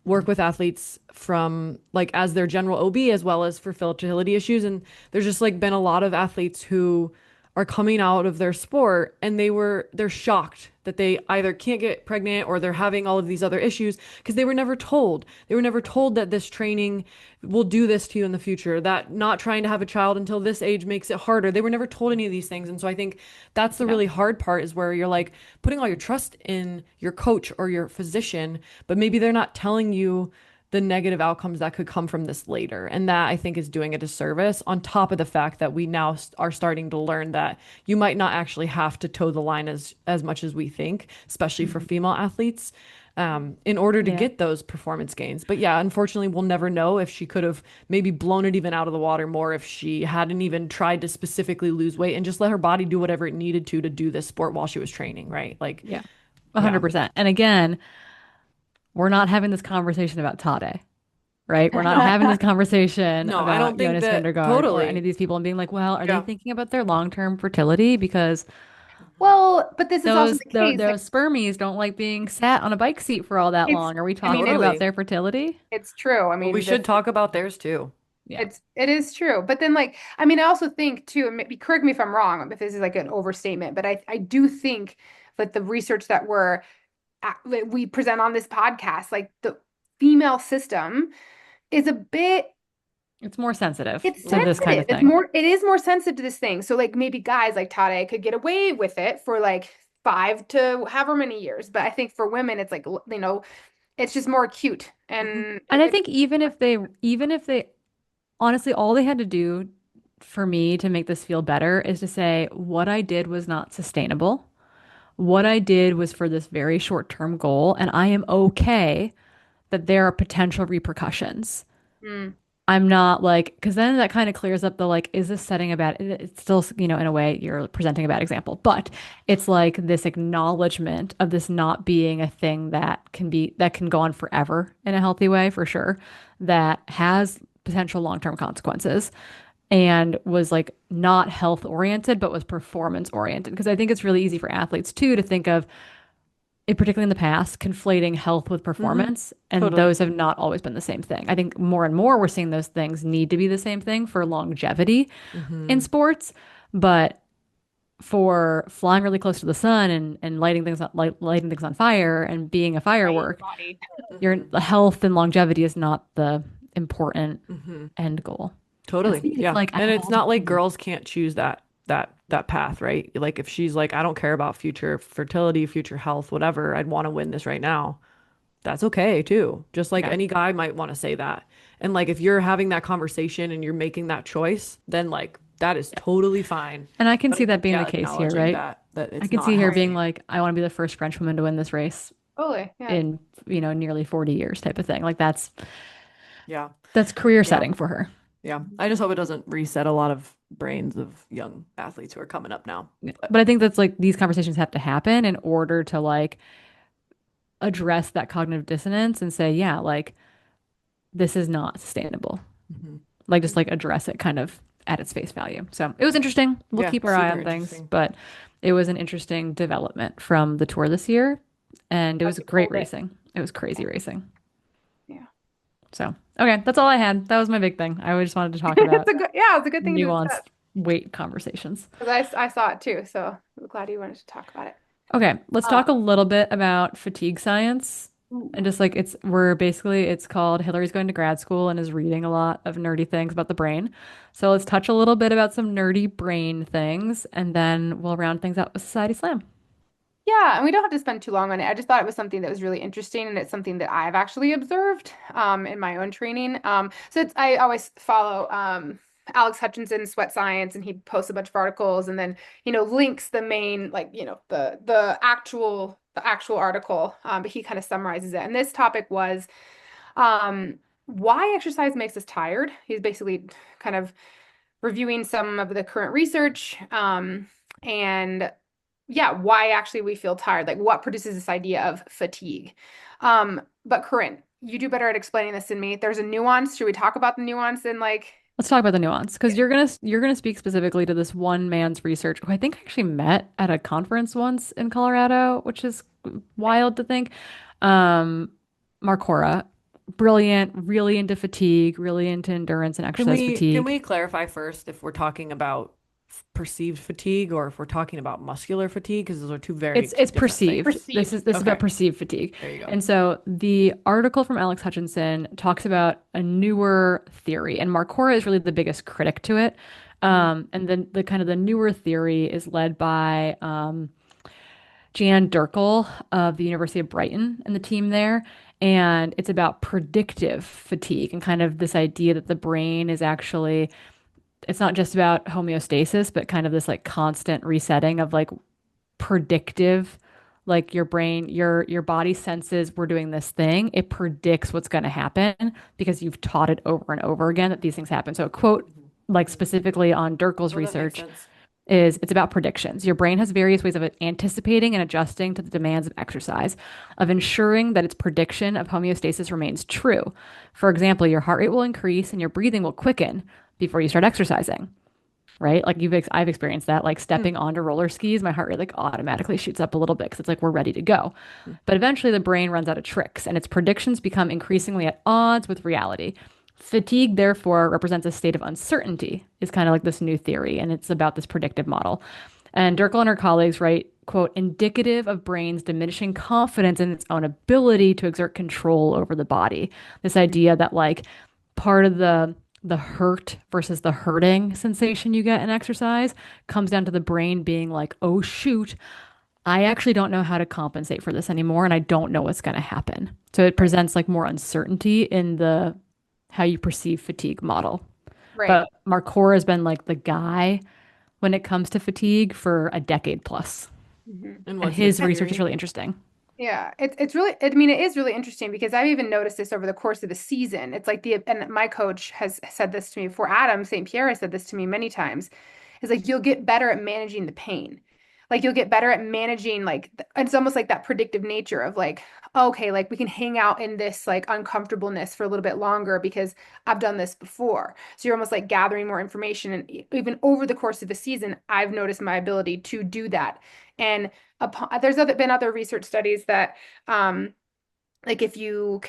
work with athletes from like as their general OB as well as for fertility issues. And there's just like been a lot of athletes who are coming out of their sport and they're shocked that they either can't get pregnant or they're having all of these other issues because they were never told. They were never told that this training will do this to you in the future, that not trying to have a child until this age makes it harder. They were never told any of these things. And so I think that's the Yeah. really hard part is where you're like putting all your trust in your coach or your physician, but maybe they're not telling you the negative outcomes that could come from this later. And that I think is doing a disservice on top of the fact that we now are starting to learn that you might not actually have to toe the line as much as we think, especially for Mhm. female athletes. In order to Yeah. get those performance gains. But yeah, unfortunately, we'll never know if she could have maybe blown it even out of the water more if she hadn't even tried to specifically lose weight and just let her body do whatever it needed to do this sport while she was training, right? Like, Yeah. yeah. 100%. And again, we're not having this conversation about Tade, right? We're not No, having this conversation no, I about don't think Jonas that Vingegaard or any totally. of these people and being like, well, are they Yeah. thinking about their long-term fertility? Because Well, but this is also those the those, case. Like those spermies don't like being sat on a bike seat for all that it's, long. Are we I mean, talking about Totally. their fertility? it's true. I Well, we mean, should talk about theirs too. Yeah. it is true. But then like, I mean, I also think too, and maybe correct me if I'm wrong, if this is like an overstatement, but I do think that the research that we present on this podcast, like the female system is a bit It's more sensitive it's to this kind sensitive. of thing. It is more sensitive to this thing. So like maybe guys like Tade could get away with it for like 5 to however many years. But I think for women, it's like, it's just more acute. Hmm. And And I think even if they honestly all they had to do for me to make this feel better is to say what I did was not sustainable. What I did was for this very short-term goal, and I am okay that there are potential repercussions. mm, I'm not like, because then that kind of clears up the like, is this setting a bad, it's still, in a way you're presenting a bad example, but it's like this acknowledgement of this not being a thing that can go on forever in a healthy way for sure, that has potential long-term consequences and was like not health oriented, but was performance oriented. Because I think it's really easy for athletes too to think of particularly in the past, conflating health with Hmm. performance, and Totally. those have not always been the same thing. I think more and more we're seeing those things need to be the same thing for longevity in Hmm. sports, but for flying really close to the sun and lighting things on fire and being a Right, your firework, body. your Hmm. health and longevity is not the important Hmm. end goal. Totally. It's Yeah. like I And have it's all the not like tools. girls can't choose that path, right? Like if she's like, I don't care about future fertility, future health, whatever, I'd want to win this right now. That's okay too. Just like Yeah. any guy might want to say that. And like if you're having that conversation and you're making that choice, then like that is totally fine. And I can But see I that think, being the yeah, case here, acknowledging right? that I it's can not see her being Right. healthy. like, I want to be the first French woman to win this race Totally. Yeah. in, nearly 40 years type of thing. Like Yeah. that's career Yeah. setting for her. Yeah. I just hope it doesn't reset a lot of brains of young athletes who are coming up now. Yeah. But But I think that's like these conversations have to happen in order to like address that cognitive dissonance and say, yeah, like this is not sustainable. mhm. Like just like address it kind of at its face value. So it was interesting. We'll Yeah, keep our eye super on things, interesting. but it was an interesting development from the tour this year. And it Glad was you great pulled it. racing. It was crazy racing. Yeah. So, okay, that's all I had. That was my big thing. I just wanted to talk It's about a good, yeah, it's a good thing to nuanced discuss weight conversations. because I saw it too. So I'm glad you wanted to talk about it. Okay, let's talk a Um, little bit about fatigue science. And ooh. just like we're basically, it's called Hillary's going to grad school and is reading a lot of nerdy things about the brain. So let's touch a little bit about some nerdy brain things and then we'll round things out with Society Slam. Yeah, and we don't have to spend too long on it. I just thought it was something that was really interesting, and it's something that I've actually observed in my own training. So I always follow Alex Hutchinson's Sweat Science, and he posts a bunch of articles, and then links the main like the actual article, but he kind of summarizes it. And this topic was why exercise makes us tired. He's basically kind of reviewing some of the current research, and yeah, why actually we feel tired, like what produces this idea of fatigue. But Corinne, you do better at explaining this than me. There's a nuance. Should we talk about the nuance in like, Let's talk about the nuance because you're gonna speak specifically to this one man's research who I think actually met at a conference once in Colorado, which is wild to think. Um, Marcora, brilliant, really into fatigue, really into endurance and exercise Can fatigue. we clarify first if we're talking about perceived fatigue or if we're talking about muscular fatigue? Because those are two very It's different perceived. things. This is about Okay, perceived fatigue. there you go. And so the article from Alex Hutchinson talks about a newer theory, and Marcora is really the biggest critic to it. Mhm. And then the kind of the newer theory is led by Jan Durkel of the University of Brighton and the team there. And it's about predictive fatigue and kind of this idea that the brain is actually, it's not just about homeostasis, but kind of this like constant resetting of like predictive, like your brain, your body senses we're doing this thing. It predicts what's going to happen because you've taught it over and over again that these things happen. So a quote Mhm. like Mhm. specifically on Durkel's Oh, that makes research sense. is it's about predictions. Your brain has various ways of anticipating and adjusting to the demands of exercise, of ensuring that its prediction of homeostasis remains true. For example, your heart rate will increase and your breathing will quicken before you start exercising, right? Like I've experienced that, like Hmm. stepping onto roller skis, my heart rate like automatically shoots up a little bit because it's like we're ready to go. Hmm. But eventually the brain runs out of tricks and its predictions become increasingly at odds with reality. Fatigue, therefore, represents a state of uncertainty, is kind of like this new theory, and it's about this predictive model. And Durkle and her colleagues write, quote, indicative of brain's diminishing confidence in its own ability to exert control over the body. This idea that like part of the hurt versus the hurting sensation you get in exercise comes down to the brain being like, oh shoot, I actually don't know how to compensate for this anymore, and I don't know what's going to happen. So it Right. presents like more uncertainty in the how you perceive fatigue model. Right. But Marcor has been like the guy when it comes to fatigue for a decade plus. Mhm. And And what's his his research is theory? really interesting. Yeah, it's really, I mean, it is really interesting because I've even noticed this over the course of the season. It's like and my coach has said this to me before. Adam St. Pierre has said this to me many times. Is like you'll get better at managing the pain. Like you'll get better at managing like it's almost like that predictive nature of like, okay, like we can hang out in this like uncomfortableness for a little bit longer because I've done this before. So you're almost like gathering more information. And even over the course of the season, I've noticed my ability to do that. And there's been other research studies that like if you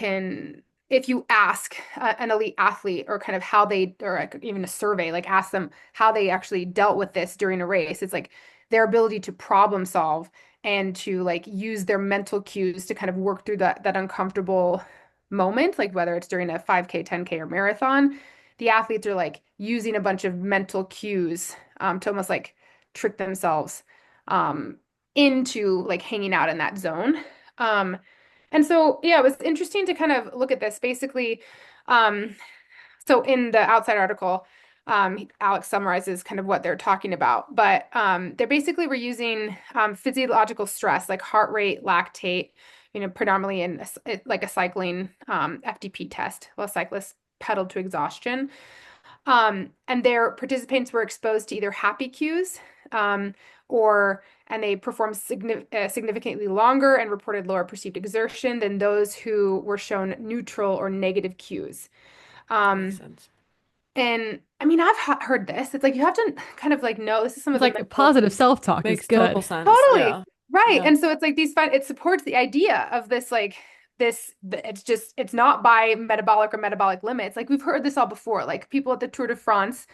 ask an elite athlete or kind of how they or like even a survey like ask them how they actually dealt with this during a race, it's like their ability to problem solve and to like use their mental cues to kind of work through that uncomfortable moment, like whether it's during a 5K, 10K, or marathon, the athletes are like using a bunch of mental cues to almost like trick themselves um, into like hanging out in that zone. Um, and so, yeah, it was interesting to kind of look at this. Basically, um, so in the outside article, Alex summarizes kind of what they're talking about, but they basically were using physiological stress like heart rate, lactate, predominantly in like a cycling FTP test, while cyclists pedaled to exhaustion. And their participants were exposed to either happy cues um, or and they performed significantly longer and reported lower perceived exertion than those who were shown neutral or negative cues. That makes Um, sense. and I mean, I've heard this. It's like you have to kind of like know this is some of It's the like mental. positive self-talk is Makes total good. sense. Totally. Yeah. Right. Yeah. And so it's like these fun, it supports the idea of this like it's just it's not by metabolic or metabolic limits. Like we've heard this all before. Like people at the Tour de France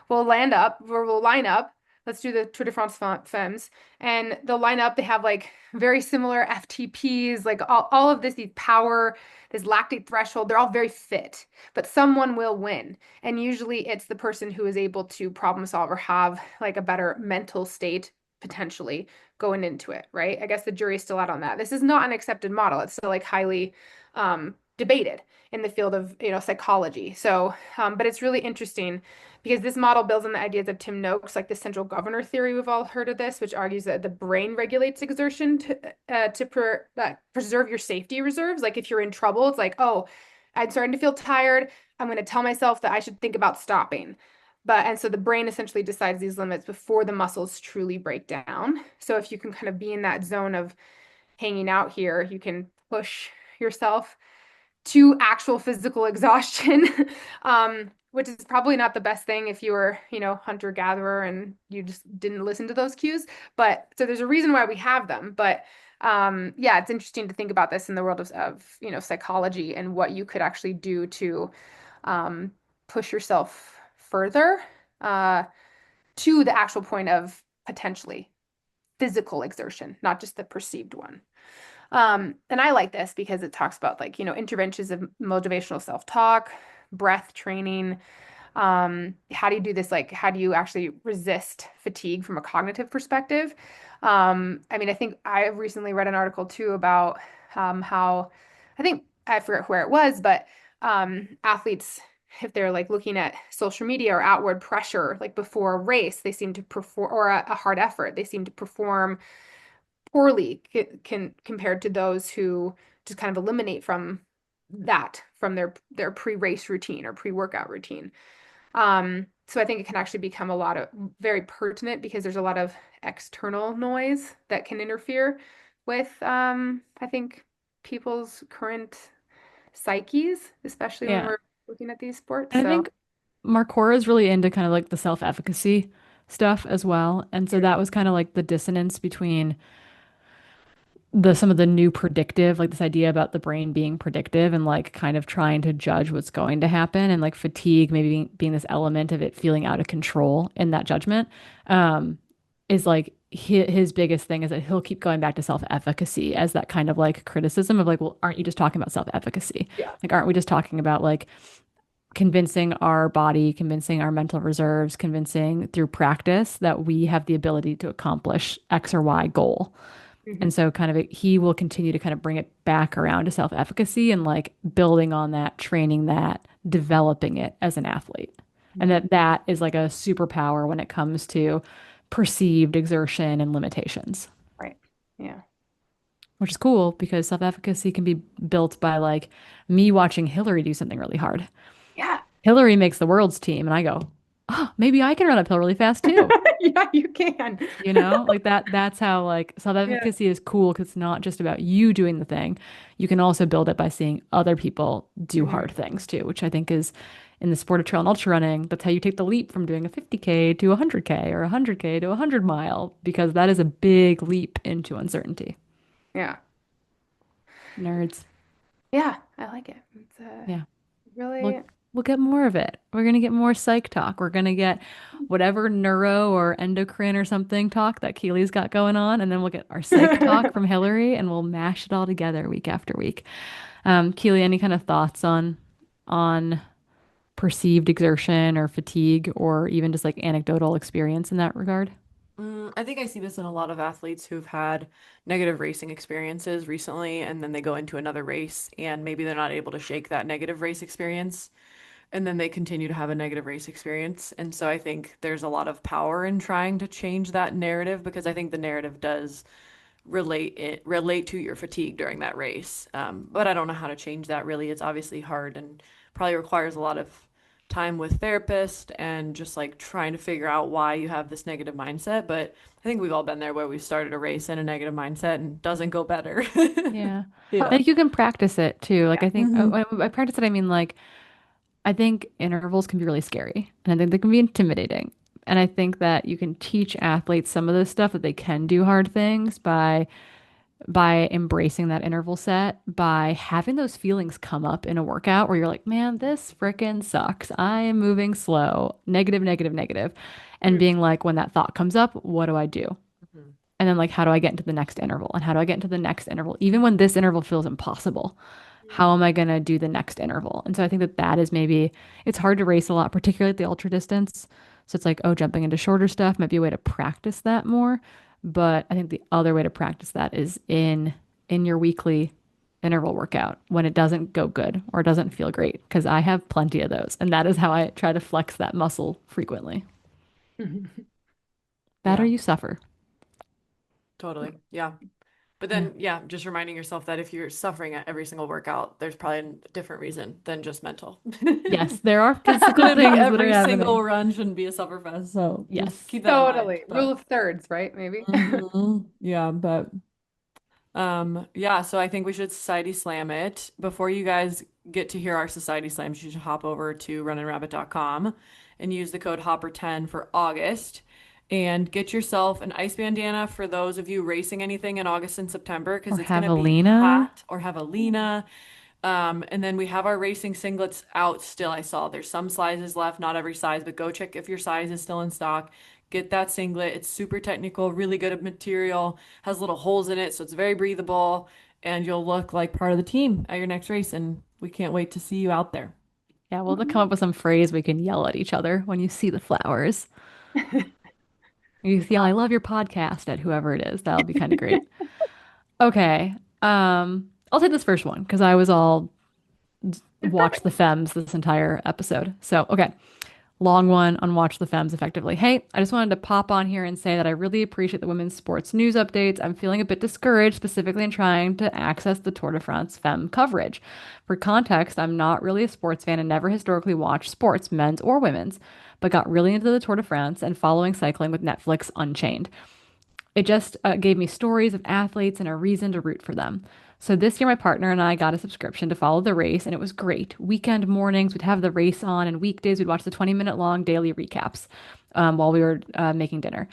will land up or will line up. Let's do the Tour de France Femmes. And they'll line up. They have like very similar FTPs, like all of this, these power, this lactate threshold. They're all very fit, but someone will win. And usually it's the person who is able to problem solve or have like a better mental state potentially going into it, right? I guess the jury's still out on that. This is not an accepted model. It's still like highly debated in the field of psychology. So, but it's really interesting because this model builds on the ideas of Tim Noakes, like the central governor theory. We've all heard of this, which argues that the brain regulates exertion to preserve your safety reserves. Like if you're in trouble, it's like, oh, I'm starting to feel tired. I'm going to tell myself that I should think about stopping. And so the brain essentially decides these limits before the muscles truly break down. So if you can kind of be in that zone of hanging out here, you can push yourself to actual physical exhaustion, which is probably not the best thing if you were, hunter-gatherer and you just didn't listen to those cues. But so there's a reason why we have them. But yeah, it's interesting to think about this in the world of psychology and what you could actually do to um, push yourself further uh, to the actual point of potentially physical exertion, not just the perceived one. And I like this because it talks about like, interventions of motivational self-talk, breath training. How do you do this? Like, how do you actually resist fatigue from a cognitive perspective? I mean, I think I recently read an article too about how I think I forget where it was, but athletes, if they're like looking at social media or outward pressure, like before a race, they seem to perform, or a hard effort, they seem to perform poorly compared to those who just kind of eliminate from that from their pre-race routine or pre-workout routine. So I think it can actually become a lot of very pertinent because there's a lot of external noise that can interfere with I think people's current psyches, especially when Yeah. we're looking at these sports. And I So think Marcora is really into kind of like the self-efficacy stuff as well. And so that was kind of like the dissonance between the some of the new predictive, like this idea about the brain being predictive and like kind of trying to judge what's going to happen and like fatigue maybe being this element of it feeling out of control in that judgment is like his biggest thing is that he'll keep going back to self-efficacy as that kind of like criticism of like, well, aren't you just talking about self-efficacy? yeah. Like, aren't we just talking about like convincing our body, convincing our mental reserves, convincing through practice that we have the ability to accomplish X or Y goal? And Mhm. so kind of he will continue to kind of bring it back around to self-efficacy and like building on that, training that, developing it as an athlete. And Mhm. that is like a superpower when it comes to perceived exertion and limitations, Right. Yeah. which is cool because self-efficacy can be built by like me watching Hillary do something really hard. Yeah. Hillary makes the world's team and I go, "Oh, maybe I can run uphill really fast too." Yeah, you can. You know, like that's how like Yeah. self-efficacy is cool because it's not just about you doing the thing. You can also build it by seeing other people do Mhm. hard things too, which I think is in the sport of trail and ultra running, that's how you take the leap from doing a 50K to a 100K or a 100K to a 100 mile because that is a big leap into uncertainty. Yeah. Nerds. Yeah, I like it. It's Yeah. really Look, we'll get more of it. We're gonna get more psych talk. We're gonna get whatever neuro or endocrine or something talk that Keely's got going on, and then we'll get our psych talk from Hillary, and we'll mash it all together week after week. Keely, any kind of thoughts on perceived exertion or fatigue, or even just like anecdotal experience in that regard? I think I see this in a lot of athletes who've had negative racing experiences recently, and then they go into another race, and maybe they're not able to shake that negative race experience, and then they continue to have a negative race experience. And so I think there's a lot of power in trying to change that narrative because I think the narrative does relate to your fatigue during that race. But I don't know how to change that really. It's obviously hard and probably requires a lot of time with therapist and just like trying to figure out why you have this negative mindset. But I think we've all been there where we started a race in a negative mindset and doesn't go better. Yeah. I Yeah. think you can practice it too. Like Yeah. I think Hmm. when I practice it, I mean like I think intervals can be really scary and I think they can be intimidating. And I think that you can teach athletes some of this stuff that they can do hard things by embracing that interval set, by having those feelings come up in a workout where you're like, man, this frickin' sucks. I am moving slow, negative, negative, negative. And Mm. being like, when that thought comes up, what do I do? And then like, how do I get into the next interval? And how do I get into the next interval? Even when this interval feels impossible, how am I going to do the next interval? And so I think that that is maybe, it's hard to race a lot, particularly at the ultra distance. So it's like, oh, jumping into shorter stuff might be a way to practice that more. But I think the other way to practice that is in your weekly interval workout when it doesn't go good or doesn't feel great, because I have plenty of those. And that is how I try to flex that muscle frequently. That or Yeah, you suffer. totally. Yeah. But Yeah. then, yeah, just reminding yourself that if you're suffering at every single workout, there's probably a different reason than just mental. Yes, there are physical Literally things that are every happening. single run shouldn't be a sufferfest. So just Yes. keep that in mind. Totally. Rule But of thirds, right? Maybe. yeah, but yeah, so I think we should society slam it. Before you guys get to hear our society slams, you should hop over to runningrabbit.com and use the code Hopper10 for August and get yourself an ice bandana for those of you racing anything in August and September because Or it's going to be javelina. hot or have a Lena. And then we have our racing singlets out still. I saw there's some sizes left, not every size, but go check if your size is still in stock. Get that singlet. It's super technical, really good at material, has little holes in it, so it's very breathable, and you'll look like part of the team at your next race. And we can't wait to see you out there. Yeah, we'll come up with some phrase we can yell at each other when you see the flowers. You yell, I love your podcast at whoever it is. That'll be kind of great. Okay. I'll take this first one because I was all watch the Femmes this entire episode. So, okay. Long one on Watch the Femmes effectively. Hey, I just wanted to pop on here and say that I really appreciate the women's sports news updates. I'm feeling a bit discouraged, specifically in trying to access the Tour de France Femme coverage. For context, I'm not really a sports fan and never historically watched sports, men's or women's, but got really into the Tour de France and following cycling with Netflix Unchained. It just gave me stories of athletes and a reason to root for them. So this year, my partner and I got a subscription to follow the race, and it was great. Weekend mornings, we'd have the race on, and weekdays, we'd watch the 20-minute long daily recaps while we were making dinner.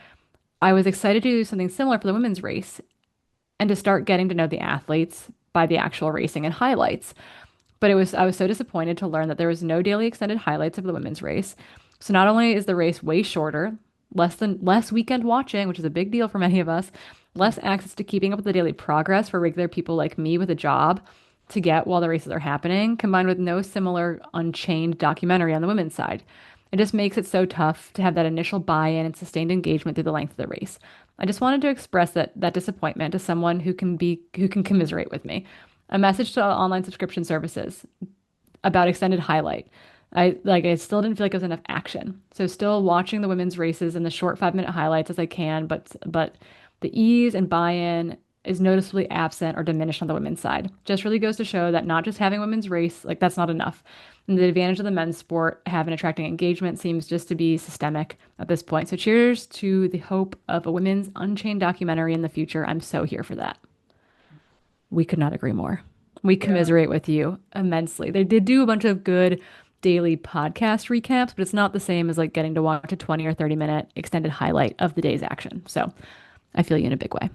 I was excited to do something similar for the women's race and to start getting to know the athletes by the actual racing and highlights. But I was so disappointed to learn that there was no daily extended highlights of the women's race. So not only is the race way shorter, less weekend watching, which is a big deal for many of us, less access to keeping up with the daily progress for regular people like me with a job to get while the races are happening, combined with no similar Unchained documentary on the women's side. It just makes it so tough to have that initial buy-in and sustained engagement through the length of the race. I just wanted to express that disappointment to someone who can commiserate with me. A message to online subscription services about extended highlight. I still didn't feel like it was enough action. So still watching the women's races and the short 5 minute highlights as I can, but the ease and buy-in is noticeably absent or diminished on the women's side. Just really goes to show that not just having women's race, like that's not enough. And the advantage of the men's sport having attracting engagement seems just to be systemic at this point. So cheers to the hope of a women's Unchained documentary in the future. I'm so here for that. We could not agree more. We Yeah. commiserate with you immensely. They did do a bunch of good daily podcast recaps, but it's not the same as like getting to watch a 20 or 30-minute extended highlight of the day's action. So I feel you in a big way.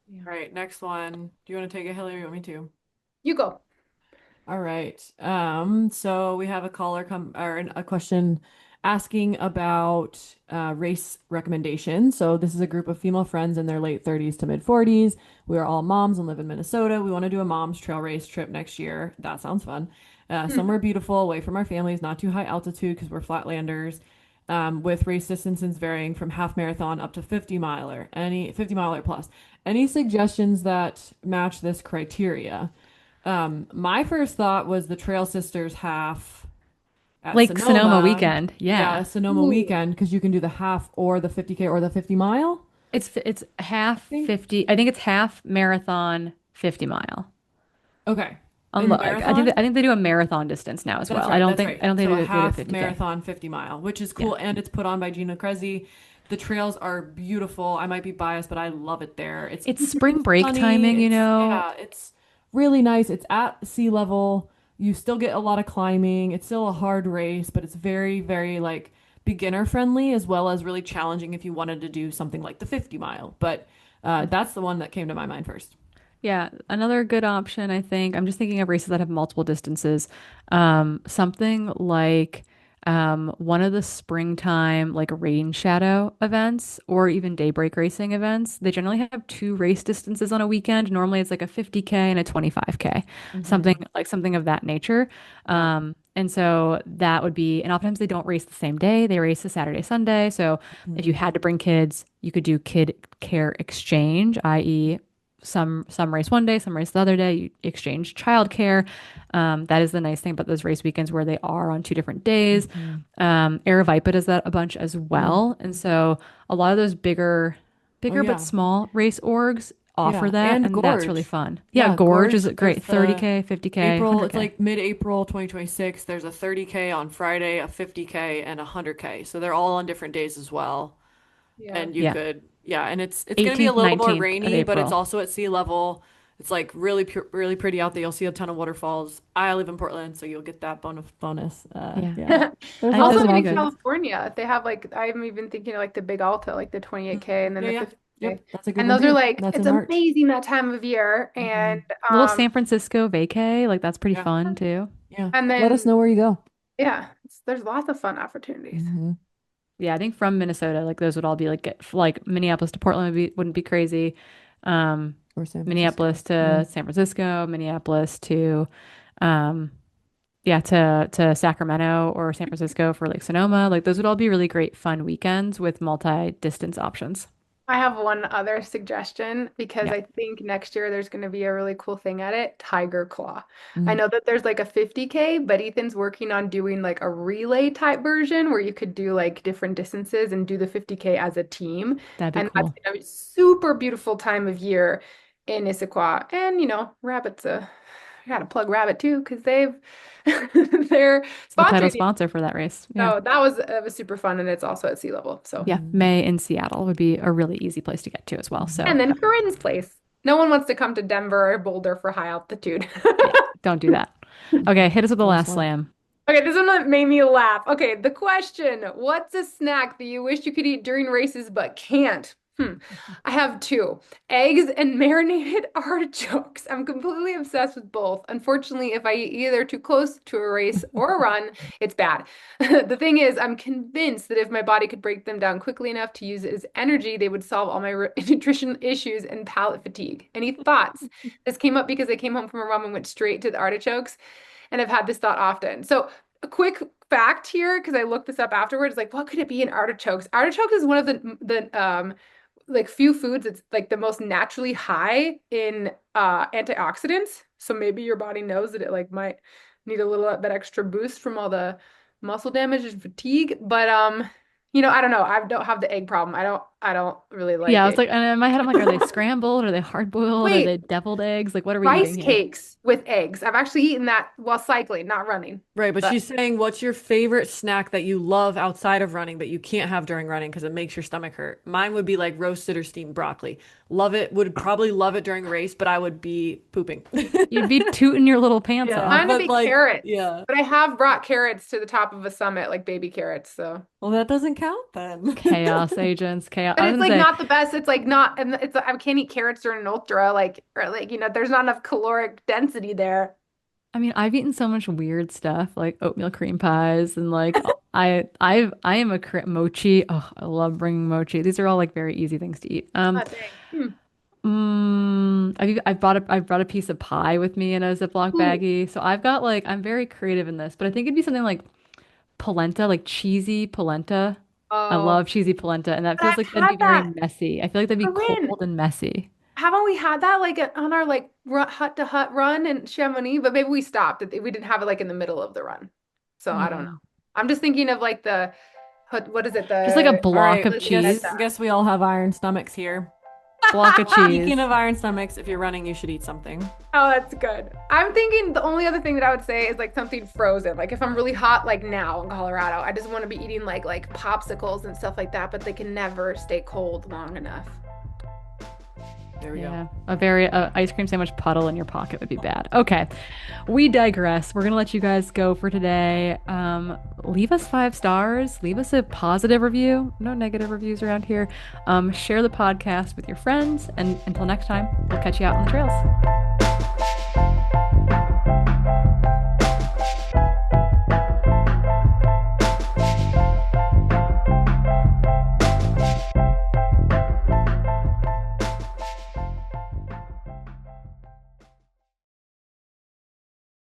Yeah. All right, next one. Do you want to take it, Hillary? Or you want me to? You go. All right. So we have a caller come or a question asking about race recommendations. So this is a group of female friends in their late 30s to mid 40s. We are all moms and live in Minnesota. We want to do a mom's trail race trip next year. That sounds fun. Hmm. Somewhere beautiful, away from our families, not too high altitude because we're flatlanders. With race distances varying from half marathon up to 50 miler, any 50 miler plus. Any suggestions that match this criteria? My first thought was the Trail Sisters half at Like Sonoma Sonoma. weekend. Yeah, Yeah. Sonoma Ooh. weekend because you can do the half or the 50K or the 50 mile, It's half I think. 50. I think it's half marathon, 50 mile. Okay. On In look, marathon? I think they do a marathon distance now as That's well. right. That's I right. don't think So a they do half 50K. marathon 50 mile, which is Yeah. cool. And it's put on by Gina Crezzi. The trails are beautiful. I might be biased, but I love it there. It's It's spring break sunny. timing, you know. Yeah, it's really nice. It's at sea level. You still get a lot of climbing. It's still a hard race, but it's very, very like beginner friendly as well as really challenging if you wanted to do something like the 50 mile. But that's the one that came to my mind first. Yeah, another good option, I think. I'm just thinking of races that have multiple distances. Something like one of the springtime, like rain shadow events, or even daybreak racing events. They generally have two race distances on a weekend. Normally, it's like a 50K and a 25K, Hmm. something of that nature. Yeah. And so that would be, and oftentimes they don't race the same day. They race a Saturday, Sunday. So if you Mhm. had to bring kids, you could do kid care exchange, i.e., some race one day, some race the other day. You exchange childcare. That is the nice thing about those race weekends where they are on two different days. Mhm. Aravaipa does that a bunch as Mm. well, and so a lot of those Oh bigger but yeah. small race orgs offer Yeah. that, And and that's really Gorge. fun. Yeah, Yeah, Gorge is Gorge, there's great. the 30K, 50K, April, it's 100K. like mid-April 2026. There's a 30K on Friday, a 50K, and a 100K. So they're all on different days as well. Yeah. And you Yeah, could, yeah, and it's going to be a 18th, little more 19th of rainy, but it's April. also at sea level. It's like really really pretty out there. You'll see a ton of waterfalls. I live in Portland, so you'll get that bonus. Yeah, Yeah. There's I think lots Also, those of would in be in good. options. California, they have like I'm even thinking of like the Big Alta, like the 28K and then Yeah, the yeah. 50K. Yep, that's a good And one those are too. like That's it's in March. amazing that time of year. And Hmm. Little um San Francisco vacay, like that's pretty Yeah. fun too. Yeah. and Let us then know where you go. yeah, there's lots of fun opportunities. Hmm. Yeah, I think from Minnesota, like those would all be like Minneapolis to Portland wouldn't be crazy. Um, Or San Francisco. Minneapolis Yeah. to San Francisco, Minneapolis to um, yeah, to Sacramento or San Francisco for Lake Sonoma. Like those would all be really great fun weekends with multi-distance options. I have one other suggestion because Yeah, I think next year there's going to be a really cool thing at it, Tiger Claw. I Mm. know that there's like a 50K, but Ethan's working on doing like a relay type version where you could do like different distances and do the 50K as a team. that'd be And that's cool. a super beautiful time of year in Issaquah. And Rabbit's I gotta plug Rabbit too because they're The title sponsoring the sponsor for that race. Yeah. so that was super fun and it's also at sea level. So Yeah, Mhm. May in Seattle would be a really easy place to get to as well. So, and then Corinne's place. No one wants to come to Denver or Boulder for high altitude. yeah, don't do that. Okay, hit us with the So last smart. slam. Okay, this one made me laugh. Okay, the question, what's a snack that you wish you could eat during races but can't? I have two. Eggs and marinated artichokes. I'm completely obsessed with both. Unfortunately, if I eat either too close to a race or a run, it's bad. The thing is, I'm convinced that if my body could break them down quickly enough to use it as energy, they would solve all my nutrition issues and palate fatigue. Any thoughts? This came up because I came home from a run and went straight to the artichokes, and I've had this thought often. So a quick fact here, because I looked this up afterwards, like what could it be in artichokes? Artichokes is one of the like few foods that's like the most naturally high in antioxidants. So maybe your body knows that it like might need a little bit extra boost from all the muscle damage and fatigue. But I don't know. I don't have the egg problem. I don't really Yeah, like I was it. like, and in my head, I'm like, are they scrambled? Are they hard boiled? Are they Wait, deviled eggs? Like, what are we rice eating here? cakes with eggs. I've actually eaten that while cycling, not running. Right, but But she's saying, what's your favorite snack that you love outside of running, but you can't have during running because it makes your stomach hurt? Mine would be like roasted or steamed broccoli. Love it, would probably love it during a race, but I would be pooping. You'd be tooting your little pants Yeah, off. mine would but be like, carrots. yeah. But I have brought carrots to the top of a summit, like baby carrots. So, Well, that doesn't count then. Chaos agents, chaos. but I was it's gonna like say, not the best. It's like not, and I can't eat carrots during an ultra, like or like there's not enough caloric density there. I mean, I've eaten so much weird stuff like oatmeal cream pies and like I am a mochi. Oh, I love bringing mochi. These are all like very easy things to eat. Oh, dang. I've brought a piece of pie with me in a Ziploc Ooh. baggie. So I've got like I'm very creative in this, but I think it'd be something like polenta, like cheesy polenta. I Oh, love cheesy polenta, and that but feels I've like that'd be had very that. messy. I feel like that'd be Corinne, cold and messy. haven't we had that like on our like hut to hut run in Chamonix? But maybe we stopped. We didn't have it like in the middle of the run. So I don't know. Mm. I'm just thinking of like the what is it? Just like a The All block right, of guess cheese, polenta. guess we all have iron stomachs here. block of Speaking cheese. of iron stomachs, if you're running, you should eat something. Oh, that's good. I'm thinking the only other thing that I would say is like something frozen. Like if I'm really hot, like now in Colorado, I just want to be eating like popsicles and stuff like that, but they can never stay cold long enough. There we go. Yeah, a very ice cream sandwich puddle in your pocket would be bad. Okay, we digress. We're gonna let you guys go for today. Leave us 5 stars. Leave us a positive review. No negative reviews around here. Share the podcast with your friends. And until next time, we'll catch you out on the trails.